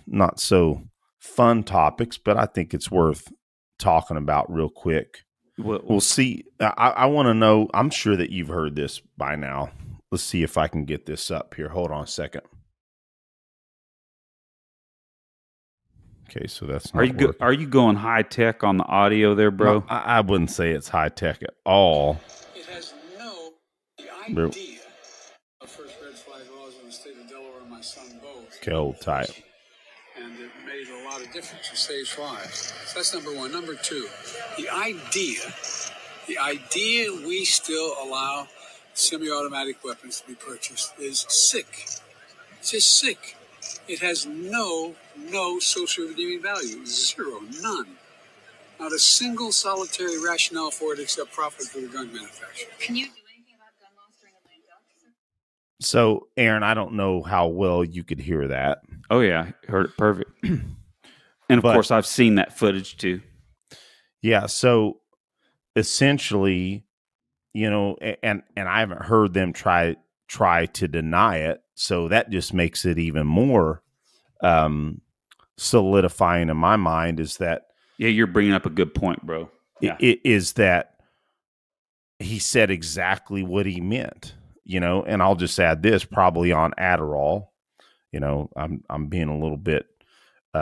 not so fun topics, but I think it's worth talking about real quick. We'll see. I want to know, I'm sure that you've heard this by now. Let's see if I can get this up here. Hold on a second. Okay, so that's not working. Are you going high tech on the audio there, bro? No, I wouldn't say it's high tech at all. It has the idea of first red flag laws in the state of Delaware and my son both. Okay, hold tight. And it made a lot of difference. It saves lives. So that's number one. Number two, the idea we still allow semi-automatic weapons to be purchased is sick. It's just sick. It has no social redeeming value. Zero. None. Not a single solitary rationale for it except profit for the gun manufacturer. Can you do anything about gun laws during a lane talk? So, Aaron, I don't know how well you could hear that. Oh, yeah. Heard it perfect. And, of course, I've seen that footage, too. Yeah, so essentially, and I haven't heard them try to deny it, so that just makes it even more solidifying in my mind is that... Yeah, you're bringing up a good point, bro. Yeah. It is that he said exactly what he meant, and I'll just add this, probably on Adderall. I'm being a little bit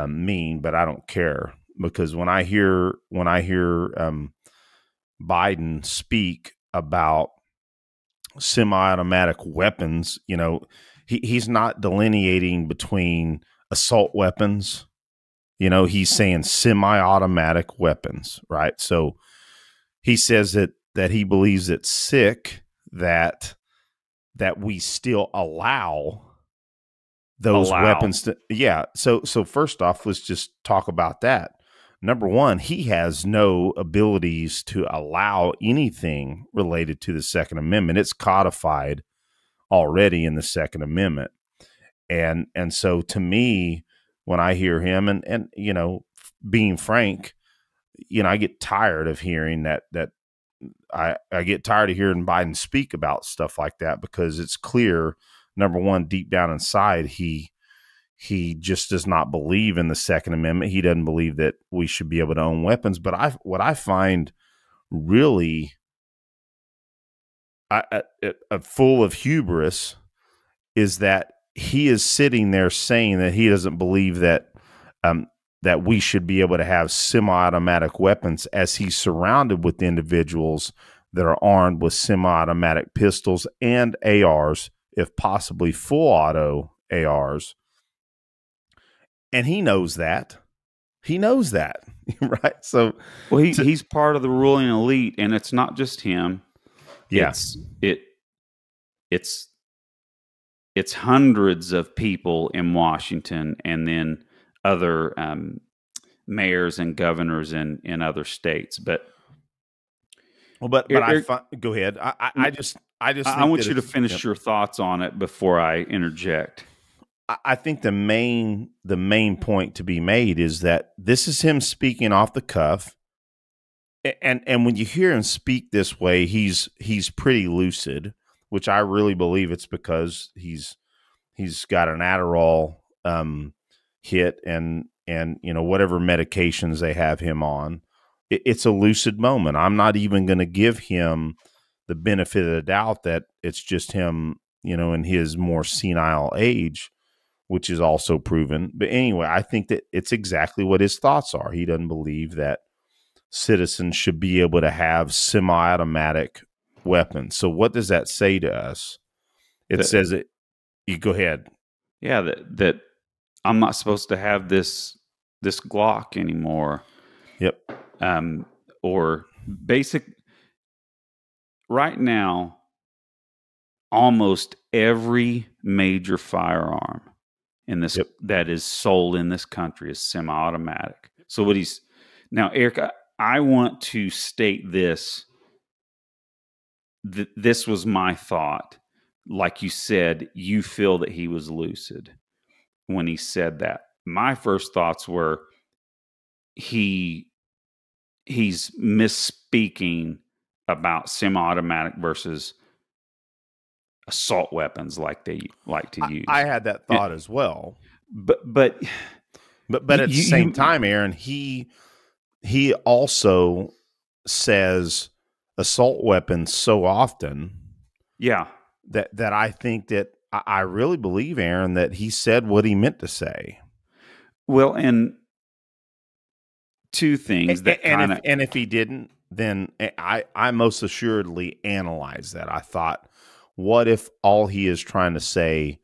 mean, but I don't care, because when I hear Biden speak about semi-automatic weapons, he's not delineating between assault weapons. He's saying semi-automatic weapons, right? So he says that he believes it's sick that we still allow those weapons to, yeah. So first off, let's just talk about that. Number one, he has no abilities to allow anything related to the Second Amendment. It's codified already in the Second Amendment. And so to me, when I hear him, and being frank, I get tired of hearing that I get tired of hearing Biden speak about stuff like that, because it's clear, number one, deep down inside, he just does not believe in the Second Amendment. He doesn't believe that we should be able to own weapons. But what I find really full of hubris is that he is sitting there saying that he doesn't believe that that we should be able to have semi-automatic weapons, as he's surrounded with individuals that are armed with semi-automatic pistols and ARs, if possibly full auto ARs. And he knows that. He knows that, right? So, well, he's part of the ruling elite, and it's not just him. Yeah. It's hundreds of people in Washington, and then other mayors and governors in other states. But go ahead. I want you to finish your thoughts on it before I interject. I think the main point to be made is that this is him speaking off the cuff, and when you hear him speak this way, he's pretty lucid, which I really believe it's because he's got an Adderall hit and whatever medications they have him on. It's a lucid moment. I'm not even going to give him the benefit of the doubt that it's just him, in his more senile age, which is also proven. But anyway, I think that it's exactly what his thoughts are. He doesn't believe that citizens should be able to have semi-automatic weapons. So what does that say to us? It says it. You go ahead. Yeah, that I'm not supposed to have this Glock anymore. Yep. Or basic. Right now, almost every major firearm in this that is sold in this country is semi-automatic. So now, Eric, I want to state this. This was my thought. Like you said, you feel that he was lucid when he said that. My first thoughts were he's misspeaking about semi-automatic versus assault weapons like they like to use. I had that thought as well. But at the same time, Aaron, he also says assault weapons so often. Yeah. That I think that I really believe, Aaron, that he said what he meant to say. Well, and two things and if he didn't, then I most assuredly analyzed that. I thought, what if all he is trying to say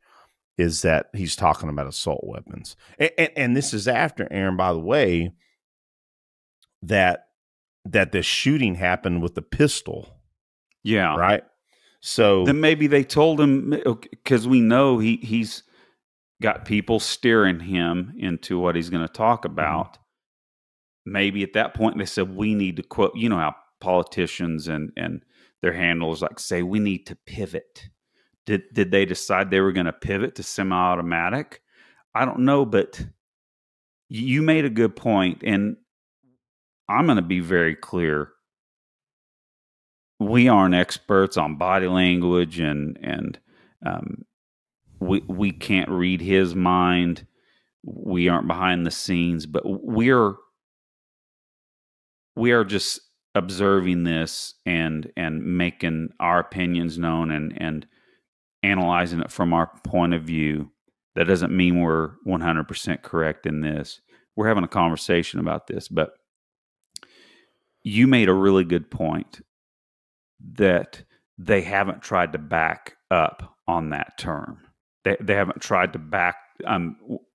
is that he's talking about assault weapons? And this is after, Aaron, by the way, that the shooting happened with the pistol. Yeah. Right. So then maybe they told him, because we know he's got people steering him into what he's going to talk about. Mm-hmm. Maybe at that point they said, we need to quote, how politicians and their handlers like say, we need to pivot. Did they decide they were going to pivot to semi-automatic? I don't know, but you made a good point, and I'm going to be very clear. We aren't experts on body language, and we can't read his mind. We aren't behind the scenes, but we are just observing this and making our opinions known and analyzing it from our point of view, that doesn't mean we're 100% correct in this. We're having a conversation about this, but you made a really good point that they haven't tried to back up on that term. They haven't tried to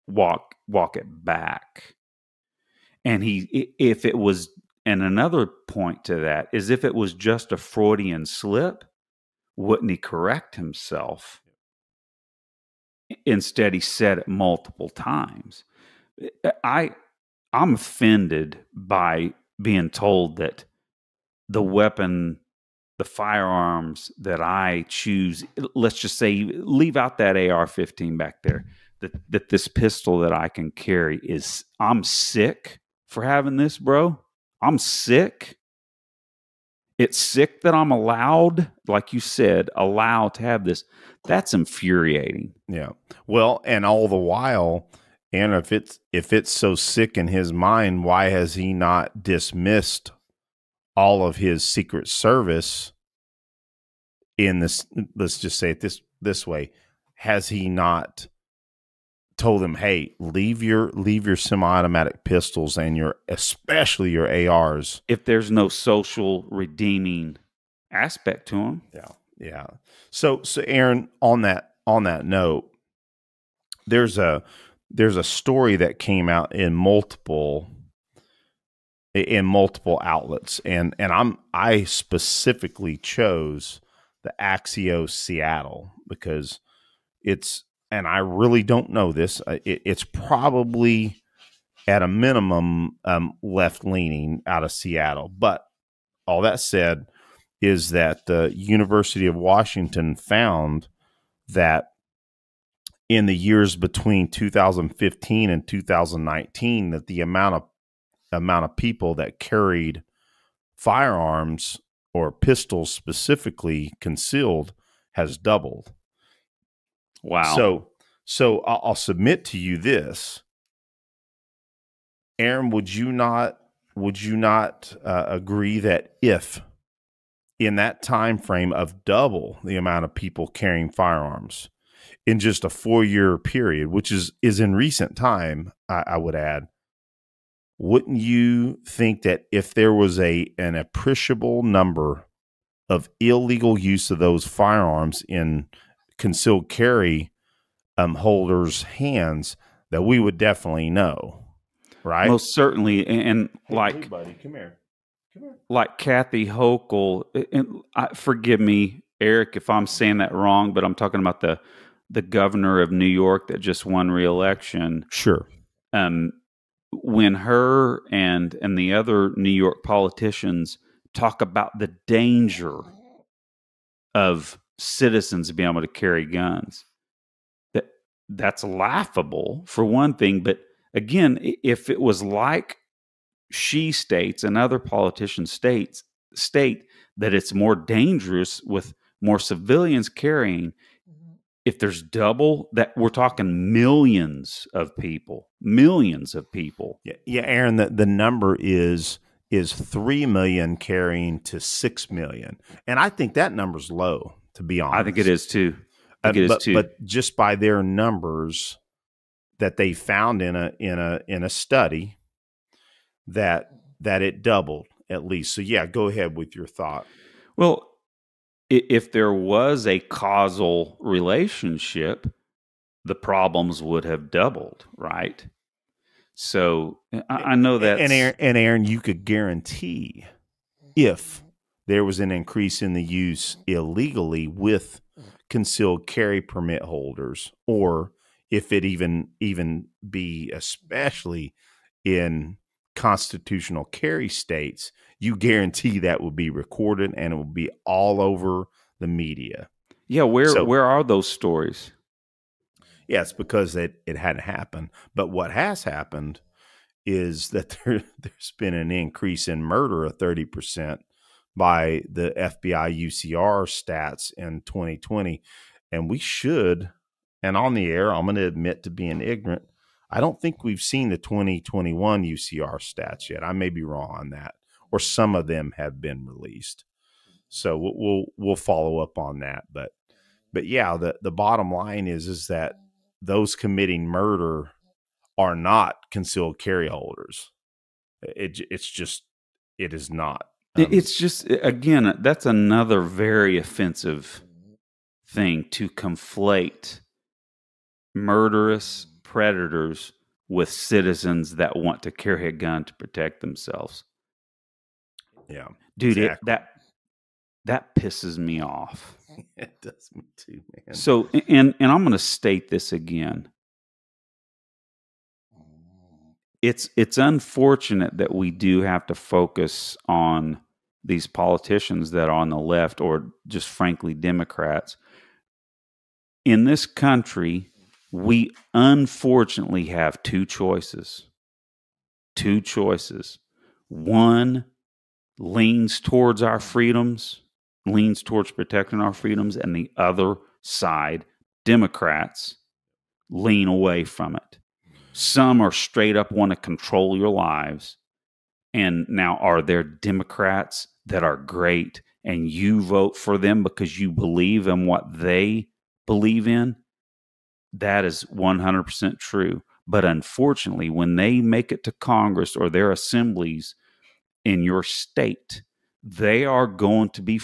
walk it back. And if it was, and another point to that is, if it was just a Freudian slip, wouldn't he correct himself? Instead, he said it multiple times. I'm offended by being told that the weapon, the firearms that I choose, let's just say, leave out that AR-15 back there, that this pistol that I can carry is, I'm sick for having this, bro. I'm sick. It's sick that I'm allowed, like you said, allowed to have this. That's infuriating. Yeah. Well, and all the while, and if it's so sick in his mind, why has he not dismissed all of his Secret Service in this? Let's just say it this way: has he not told them, "Hey, leave your semi-automatic pistols and especially your ARs"? If there's no social redeeming aspect to them. Yeah. So Aaron, on that note, there's a story that came out in multiple outlets, and I specifically chose the Axios Seattle because it's, and I really don't know this, it's probably at a minimum left leaning out of Seattle. But all that said is that the University of Washington found that in the years between 2015 and 2019, that the amount of people that carried firearms or pistols specifically concealed has doubled. Wow. So I'll submit to you this, Aaron, would you not agree that if in that time frame of double the amount of people carrying firearms in just a 4-year period, which is in recent time, I would add, wouldn't you think that if there was an appreciable number of illegal use of those firearms in concealed carry holders' hands, that we would definitely know, right? Most certainly. And hey, like, buddy, come here. Like Kathy Hochul, and forgive me, Eric, if I'm saying that wrong, but I'm talking about the governor of New York that just won re-election. Sure. When her and the other New York politicians talk about the danger of citizens being able to carry guns, that's laughable for one thing. But again, if it was like she states and other politicians state that it's more dangerous with more civilians carrying, if there's double that, we're talking millions of people. Yeah, Aaron, the number is 3 million carrying to 6 million, and I think that number's low, to be honest. I think it is too. But just by their numbers that they found in a study, that it doubled at least. So yeah, go ahead with your thought. Well, if there was a causal relationship, the problems would have doubled, right? So I know that. And Aaron, you could guarantee if there was an increase in the use illegally with concealed carry permit holders, or if it even be especially in constitutional carry states, you guarantee that will be recorded and it will be all over the media. Yeah, where are those stories? Yeah, it's because it hadn't happened. But what has happened is that there's been an increase in murder of 30% by the FBI UCR stats in 2020. And we should, and on the air, I'm going to admit to being ignorant, I don't think we've seen the 2021 UCR stats yet. I may be wrong on that. or some of them have been released. So we'll follow up on that. But yeah, the bottom line is that those committing murder are not concealed carry holders. It is not. It's just, again, that's another very offensive thing, to conflate murderous predators with citizens that want to carry a gun to protect themselves. Yeah, dude, exactly. that pisses me off. It does me too, man. So, and I'm going to state this again. It's unfortunate that we do have to focus on these politicians that are on the left, or just frankly Democrats. In this country, we unfortunately have two choices. One leans towards our freedoms, leans towards protecting our freedoms, and the other side, Democrats, lean away from it. Some are straight up want to control your lives. And now, are there Democrats that are great and you vote for them because you believe in what they believe in? That is 100% true. But unfortunately, when they make it to Congress or their assemblies in your state, they are going to be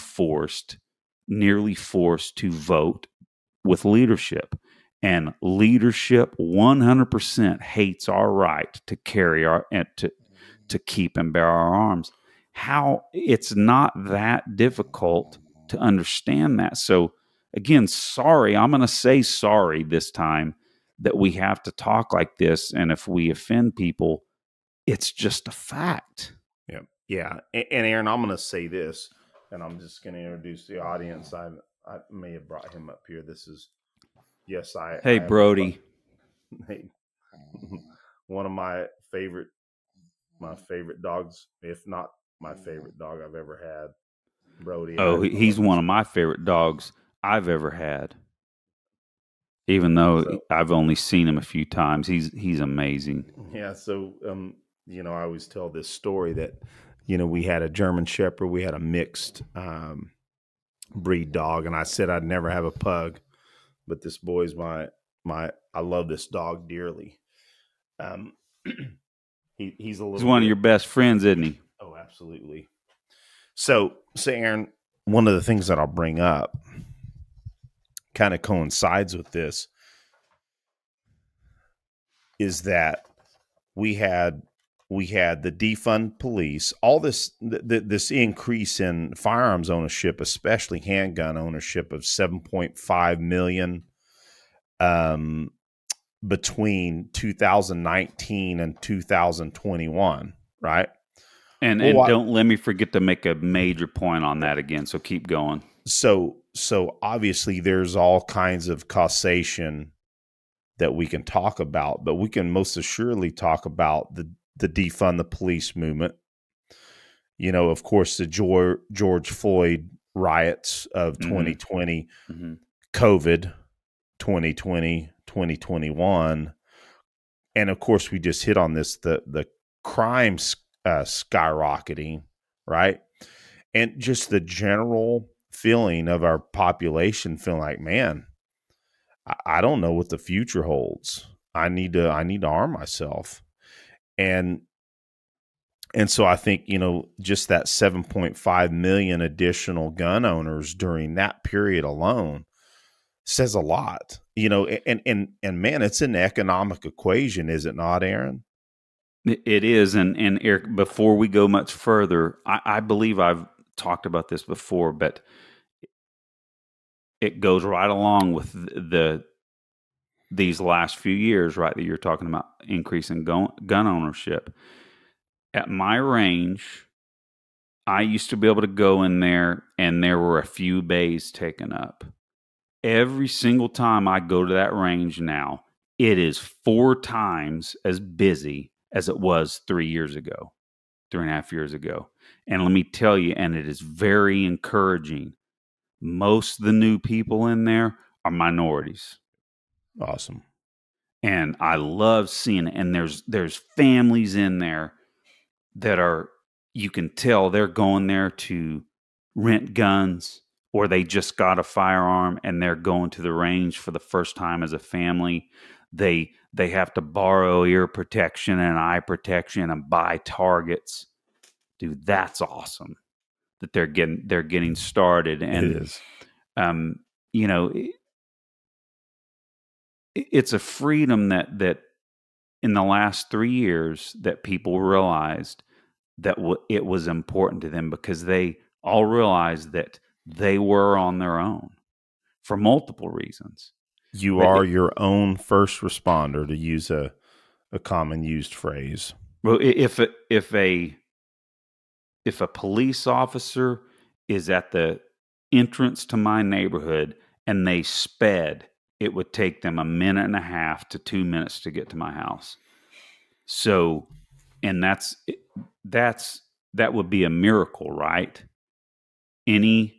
nearly forced to vote with leadership. And leadership 100% hates our right to carry to keep and bear our arms. How it's not that difficult to understand that. So again, sorry, I'm going to say sorry this time that we have to talk like this. And if we offend people, it's just a fact. Yeah. Yeah. And Aaron, I'm going to say this, and I'm just going to introduce the audience. I may have brought him up here. This is, yes, Hey, Brody. Hey, one of my favorite dogs, if not my favorite dog I've ever had, Brody. Oh, he's one of my favorite dogs I've ever had. Even though I've only seen him a few times, he's amazing. Yeah. So, I always tell this story that, we had a German Shepherd, we had a mixed breed dog, and I said I'd never have a pug, but this boy's I love this dog dearly. He's one of your best friends, isn't he? Oh, absolutely. So Aaron, one of the things that I'll bring up kind of coincides with this is that we had the defund police, all this increase in firearms ownership, especially handgun ownership, of 7.5 million between 2019 and 2021, right? And don't let me forget to make a major point on that again. So keep going. So obviously there's all kinds of causation that we can talk about, but we can most assuredly talk about the defund the police movement. Of course, the George Floyd riots of 2020, COVID 2020, 2021. And of course, we just hit on this, the crime skyrocketing, right? And just the general feeling of our population feeling like, man, I don't know what the future holds. I need to arm myself. And so I think, just that 7.5 million additional gun owners during that period alone says a lot, and man, it's an economic equation, is it not, Aaron? It is. And Eric, before we go much further, I believe I've talked about this before, but it goes right along with these last few years, right, that you're talking about increase in gun ownership. At my range, I used to be able to go in there and there were a few bays taken up. Every single time I go to that range now, it is 4 times as busy as it was 3.5 years ago. And let me tell you, and it is very encouraging, most of the new people in there are minorities. Awesome. And I love seeing it. And there's families in there that are you can tell they're going there to rent guns, or they just got a firearm and they're going to the range for the first time as a family. They have to borrow ear protection and eye protection and buy targets. Dude, that's awesome that they're getting started. And it is. You know, it's a freedom that in the last 3 years that people realized that it was important to them, because they all realized that they were on their own for multiple reasons. You are your own first responder, to use a common used phrase. Well, if a police officer is at the entrance to my neighborhood and they sped, it would take them 1.5 minutes to 2 minutes to get to my house. So, and that would be a miracle, right? Any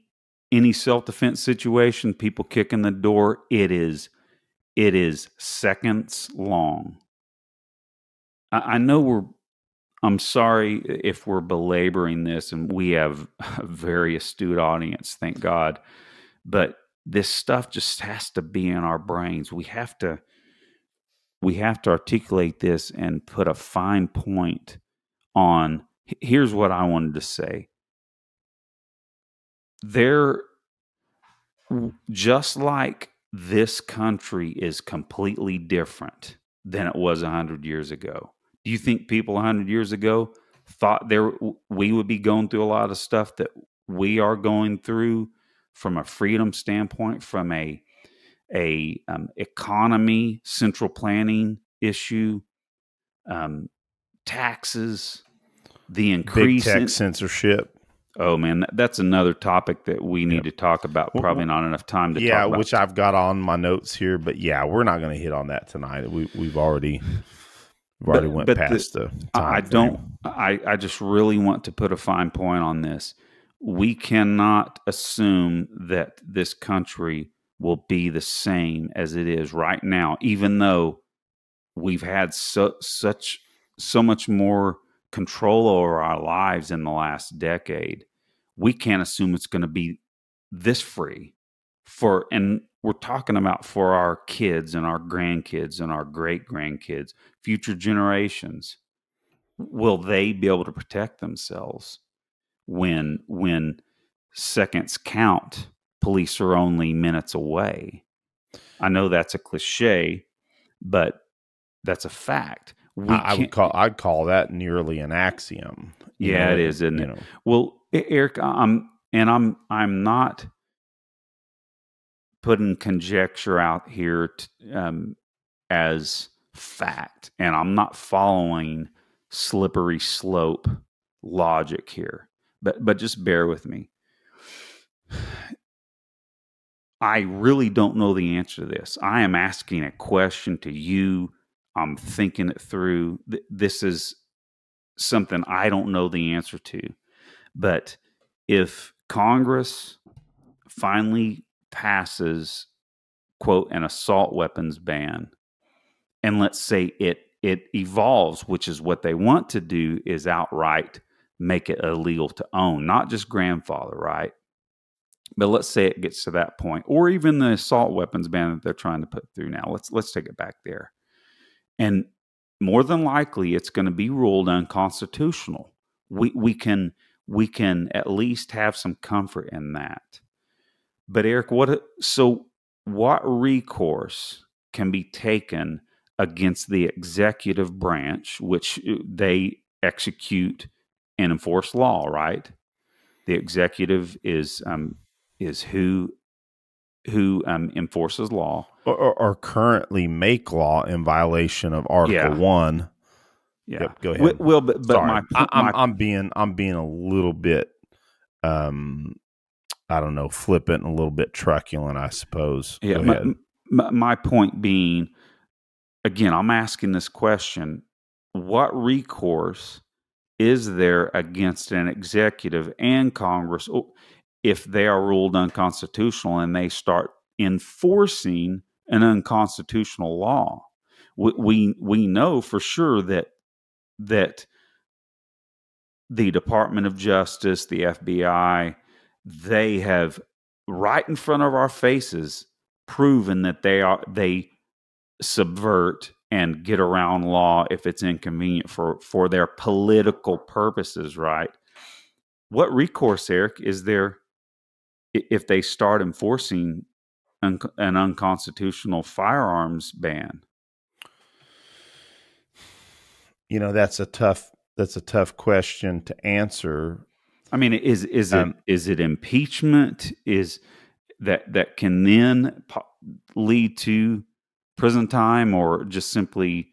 self-defense situation, people kicking the door, it is seconds long. I know I'm sorry if we're belaboring this, and we have a very astute audience, thank God. But this stuff just has to be in our brains. We have to articulate this and put a fine point on. Here's what I wanted to say. Just like this country is completely different than it was 100 years ago. Do you think people 100 years ago thought we would be going through a lot of stuff that we are going through from a freedom standpoint, from a economy, central planning issue, taxes, the increase big tech censorship? Oh man, that's another topic that we need to talk about. Probably not enough time to talk about. Which I've got on my notes here, but we're not going to hit on that tonight. We've already went past the time. I just really want to put a fine point on this. We cannot assume that this country will be the same as it is right now, even though we've had so much more control over our lives in the last decade. We can't assume it's going to be this free and we're talking about for our kids and our grandkids and our great grandkids, future generations. Will they be able to protect themselves when seconds count? Police are only minutes away. I know that's a cliche, but that's a fact. I'd call that nearly an axiom. It is, isn't it? Well, Eric, I'm not putting conjecture out here as fact, and I'm not following slippery slope logic here. But just bear with me. I really don't know the answer to this. I am asking a question to you. I'm thinking it through. This is something I don't know the answer to. But if Congress finally passes, quote, an assault weapons ban, and let's say it evolves, which is what they want to do, is outright make it illegal to own, not just grandfather, right? But let's say it gets to that point, or even the assault weapons ban that they're trying to put through now. Let's take it back there. And more than likely, it's going to be ruled unconstitutional. We can at least have some comfort in that. But Eric, what recourse can be taken against the executive branch, which they execute and enforce law, right? The executive is who enforces law, or currently make law in violation of Article 1. Yeah, yep, go ahead. Well, but sorry, I'm being a little bit, I don't know, flippant and a little bit truculent, I suppose. Yeah, my point being, again, I'm asking this question: what recourse is there against an executive and Congress if they are ruled unconstitutional and they start enforcing an unconstitutional law? We know for sure that the Department of Justice, the FBI, they have right in front of our faces proven that they subvert and get around law if it's inconvenient for their political purposes, right? What recourse, Eric, is there if they start enforcing an unconstitutional firearms ban? That's a tough question to answer. I mean, is it impeachment? Is that can then lead to prison time, or just simply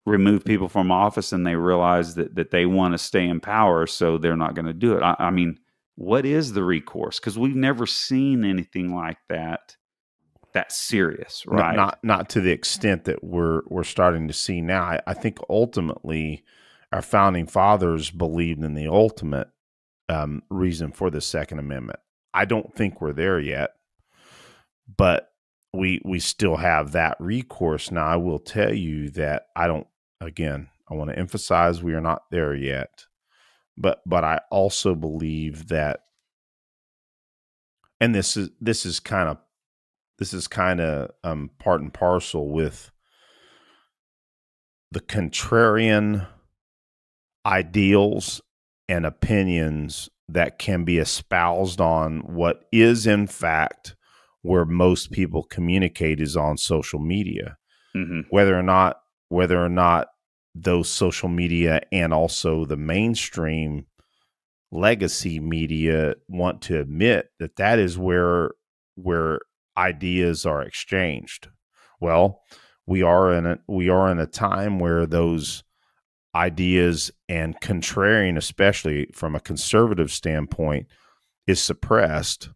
remove people from office and they realize that they want to stay in power, so they're not going to do it? I mean, what is the recourse? Because we've never seen anything like that serious, right? Not to the extent that we're starting to see now. I think ultimately our founding fathers believed in the ultimate reason for the Second Amendment. I don't think we're there yet, but we still have that recourse. Now, I will tell you that I want to emphasize we are not there yet, but I also believe that, and this is kind of part and parcel with the contrarian ideals and opinions that can be espoused on what is in fact where most people communicate is on social media. Mm-hmm. Whether or not those social media and also the mainstream legacy media want to admit that is where ideas are exchanged. Well, we are in a time where those ideas and contrarian, especially from a conservative standpoint, is suppressed,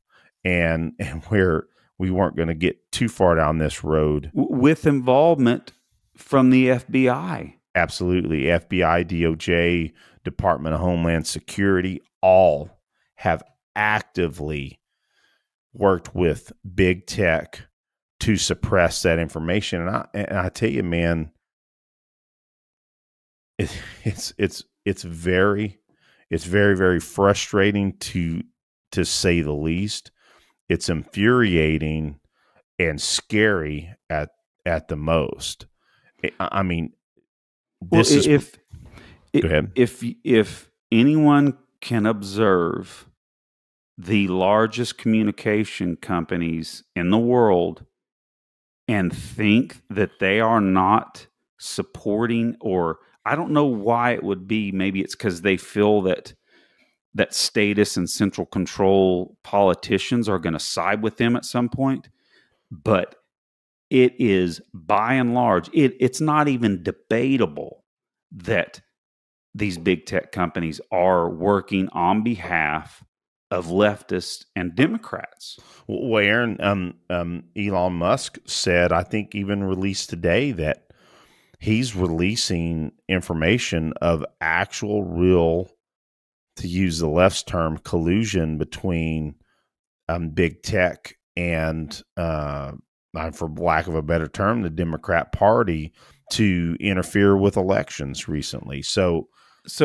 and where we weren't going to get too far down this road with involvement from the FBI. Absolutely. FBI, DOJ, Department of Homeland Security, all have actively worked with big tech to suppress that information. And I tell you, man, it's very, very frustrating to say the least. It's infuriating and scary at the most. I mean, go ahead. If anyone can observe the largest communication companies in the world and think that they are not supporting, or I don't know why it would be. Maybe it's because they feel that status and central control politicians are going to side with them at some point. But it is, by and large, it's not even debatable that these big tech companies are working on behalf of leftists and Democrats. Well, Aaron, Elon Musk said, I think even released today, that he's releasing information of actual real, to use the left's term, collusion between big tech and, for lack of a better term, the Democrat Party to interfere with elections recently. So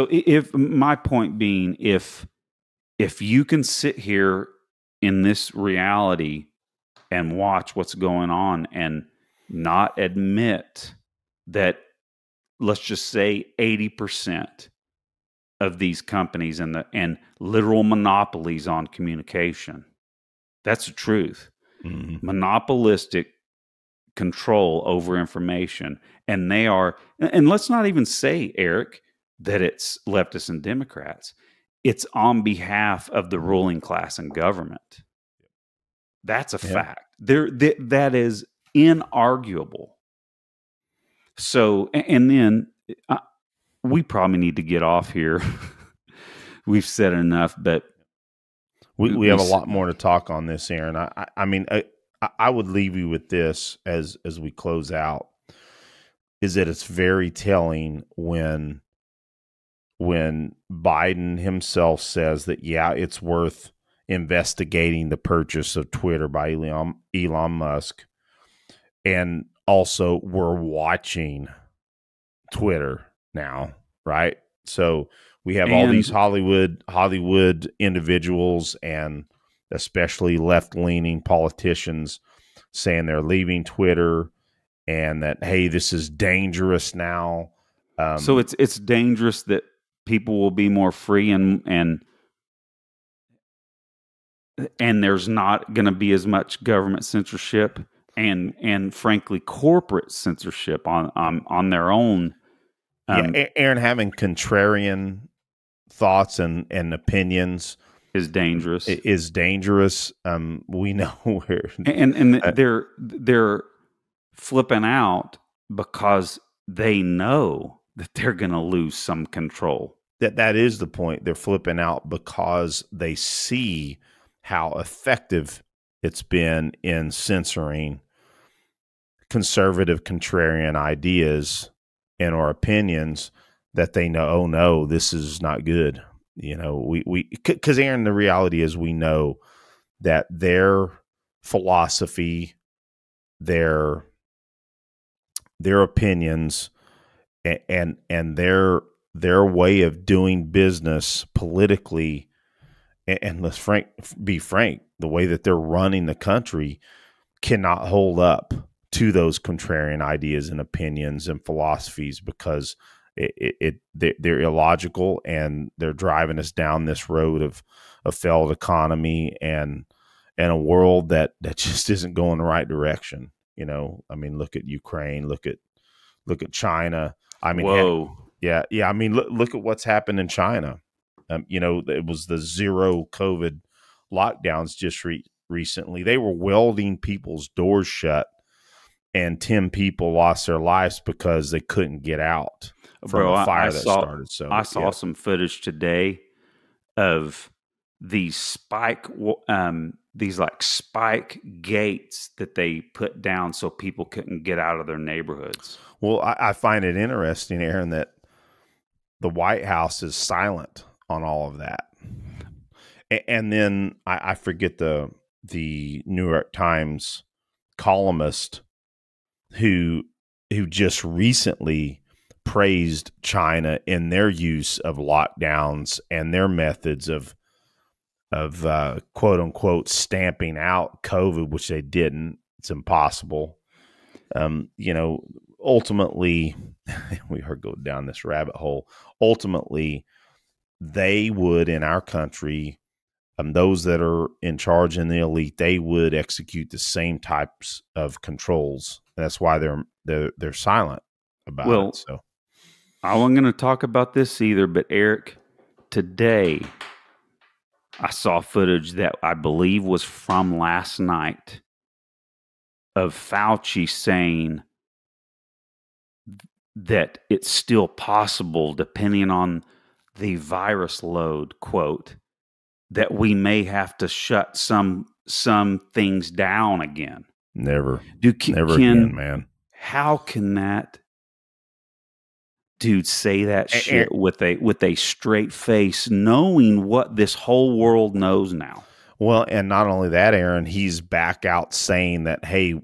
if my point being, if you can sit here in this reality and watch what's going on and not admit that, let's just say 80% of these companies and literal monopolies on communication, that's the truth. Mm-hmm. Monopolistic control over information. And they are, and let's not even say, Eric, that it's leftists and Democrats. It's on behalf of the ruling class and government. That's a fact. That is inarguable. So, and then we probably need to get off here. We've said enough, but we have a lot more to talk on this, Aaron. I mean, I would leave you with this as we close out, is that it's very telling when Biden himself says that, yeah, it's worth investigating the purchase of Twitter by Elon Musk. And also, we're watching Twitter now, right? So We have all these Hollywood individuals and especially left-leaning politicians saying they're leaving Twitter and that, hey, this is dangerous now. So it's dangerous that people will be more free and there's not going to be as much government censorship and frankly corporate censorship on their own. Aaron, having contrarian thoughts and opinions is dangerous. We know where and they're flipping out because they know that they're going to lose some control. That is the point. They're flipping out because they see how effective it's been in censoring conservative contrarian ideas and or opinions that they know, oh no, this is not good. Because Aaron, the reality is we know that their philosophy, their opinions, and their way of doing business politically, and let's be frank, the way that they're running the country cannot hold up to those contrarian ideas and opinions and philosophies because they're illogical and they're driving us down this road of a failed economy and a world that just isn't going the right direction. Look at Ukraine, look at China. Whoa. Yeah. Look at what's happened in China. It was the zero COVID lockdowns just recently. They were welding people's doors shut, and 10 people lost their lives because they couldn't get out from a fire that started. So I saw some footage today of these spike gates that they put down so people couldn't get out of their neighborhoods. Well, I find it interesting, Aaron, that the White House is silent on all of that. And then I forget the New York Times columnist who just recently praised China in their use of lockdowns and their methods of quote unquote stamping out COVID, which they didn't. It's impossible. Ultimately, we are going down this rabbit hole. Ultimately, they would, in our country, those that are in charge in the elite, they would execute the same types of controls. That's why they're silent about it. So I wasn't going to talk about this either, but Eric, today I saw footage that I believe was from last night of Fauci saying that it's still possible, depending on the virus load, quote, that we may have to shut some things down again. Never again, man. How can that dude say that shit with a straight face, knowing what this whole world knows now? Well, and not only that, Aaron, he's back out saying that, hey,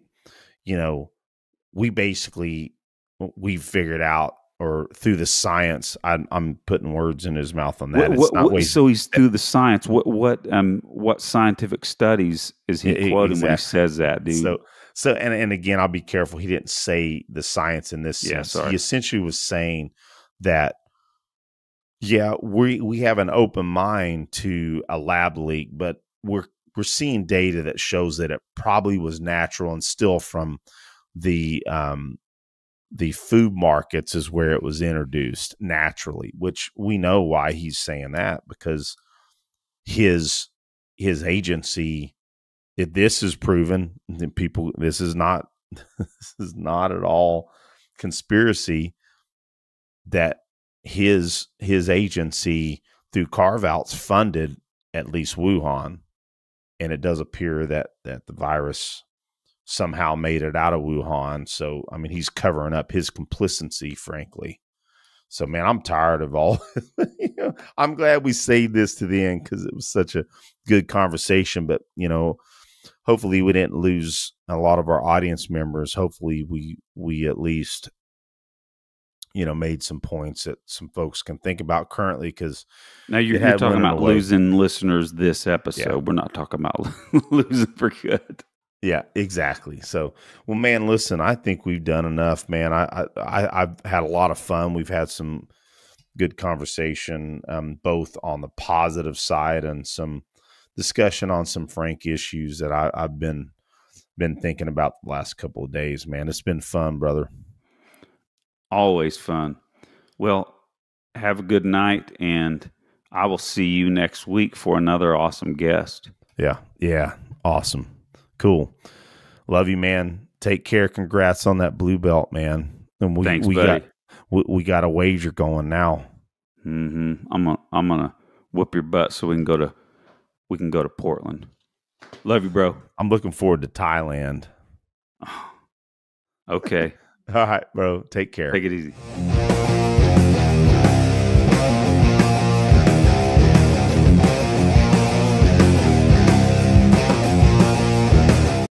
we've figured out, or through the science. I'm putting words in his mouth on that. So he's through the science. What scientific studies is he quoting when he says that, dude? So and again, I'll be careful. He didn't say the science in this sense. He essentially was saying that, we have an open mind to a lab leak, but we're seeing data that shows that it probably was natural and still from the food markets is where it was introduced naturally, which we know why he's saying that, because his agency, if this is proven, then this is not at all conspiracy, that his agency through carve-outs funded at least Wuhan, and it does appear that the virus somehow made it out of Wuhan. So, he's covering up his complicity, frankly. So, man, I'm tired of all. I'm glad we saved this to the end because it was such a good conversation. But, hopefully we didn't lose a lot of our audience members. Hopefully we at least, made some points that some folks can think about currently, because now you're talking about losing listeners this episode. Yeah. We're not talking about losing for good. Yeah, exactly. So, well, man, listen, I think we've done enough, man. I've had a lot of fun. We've had some good conversation, both on the positive side and some discussion on some frank issues that I've been thinking about the last couple of days, man. It's been fun, brother. Always fun. Well, have a good night, and I will see you next week for another awesome guest. Yeah. Awesome. Cool. Love you, man. Take care. Congrats on that blue belt, man. And Thanks, buddy. We got a wager going now. Mm-hmm. I'm gonna whoop your butt so we can go to Portland. Love you, bro. I'm looking forward to Thailand. Okay. All right, bro. Take care. Take it easy.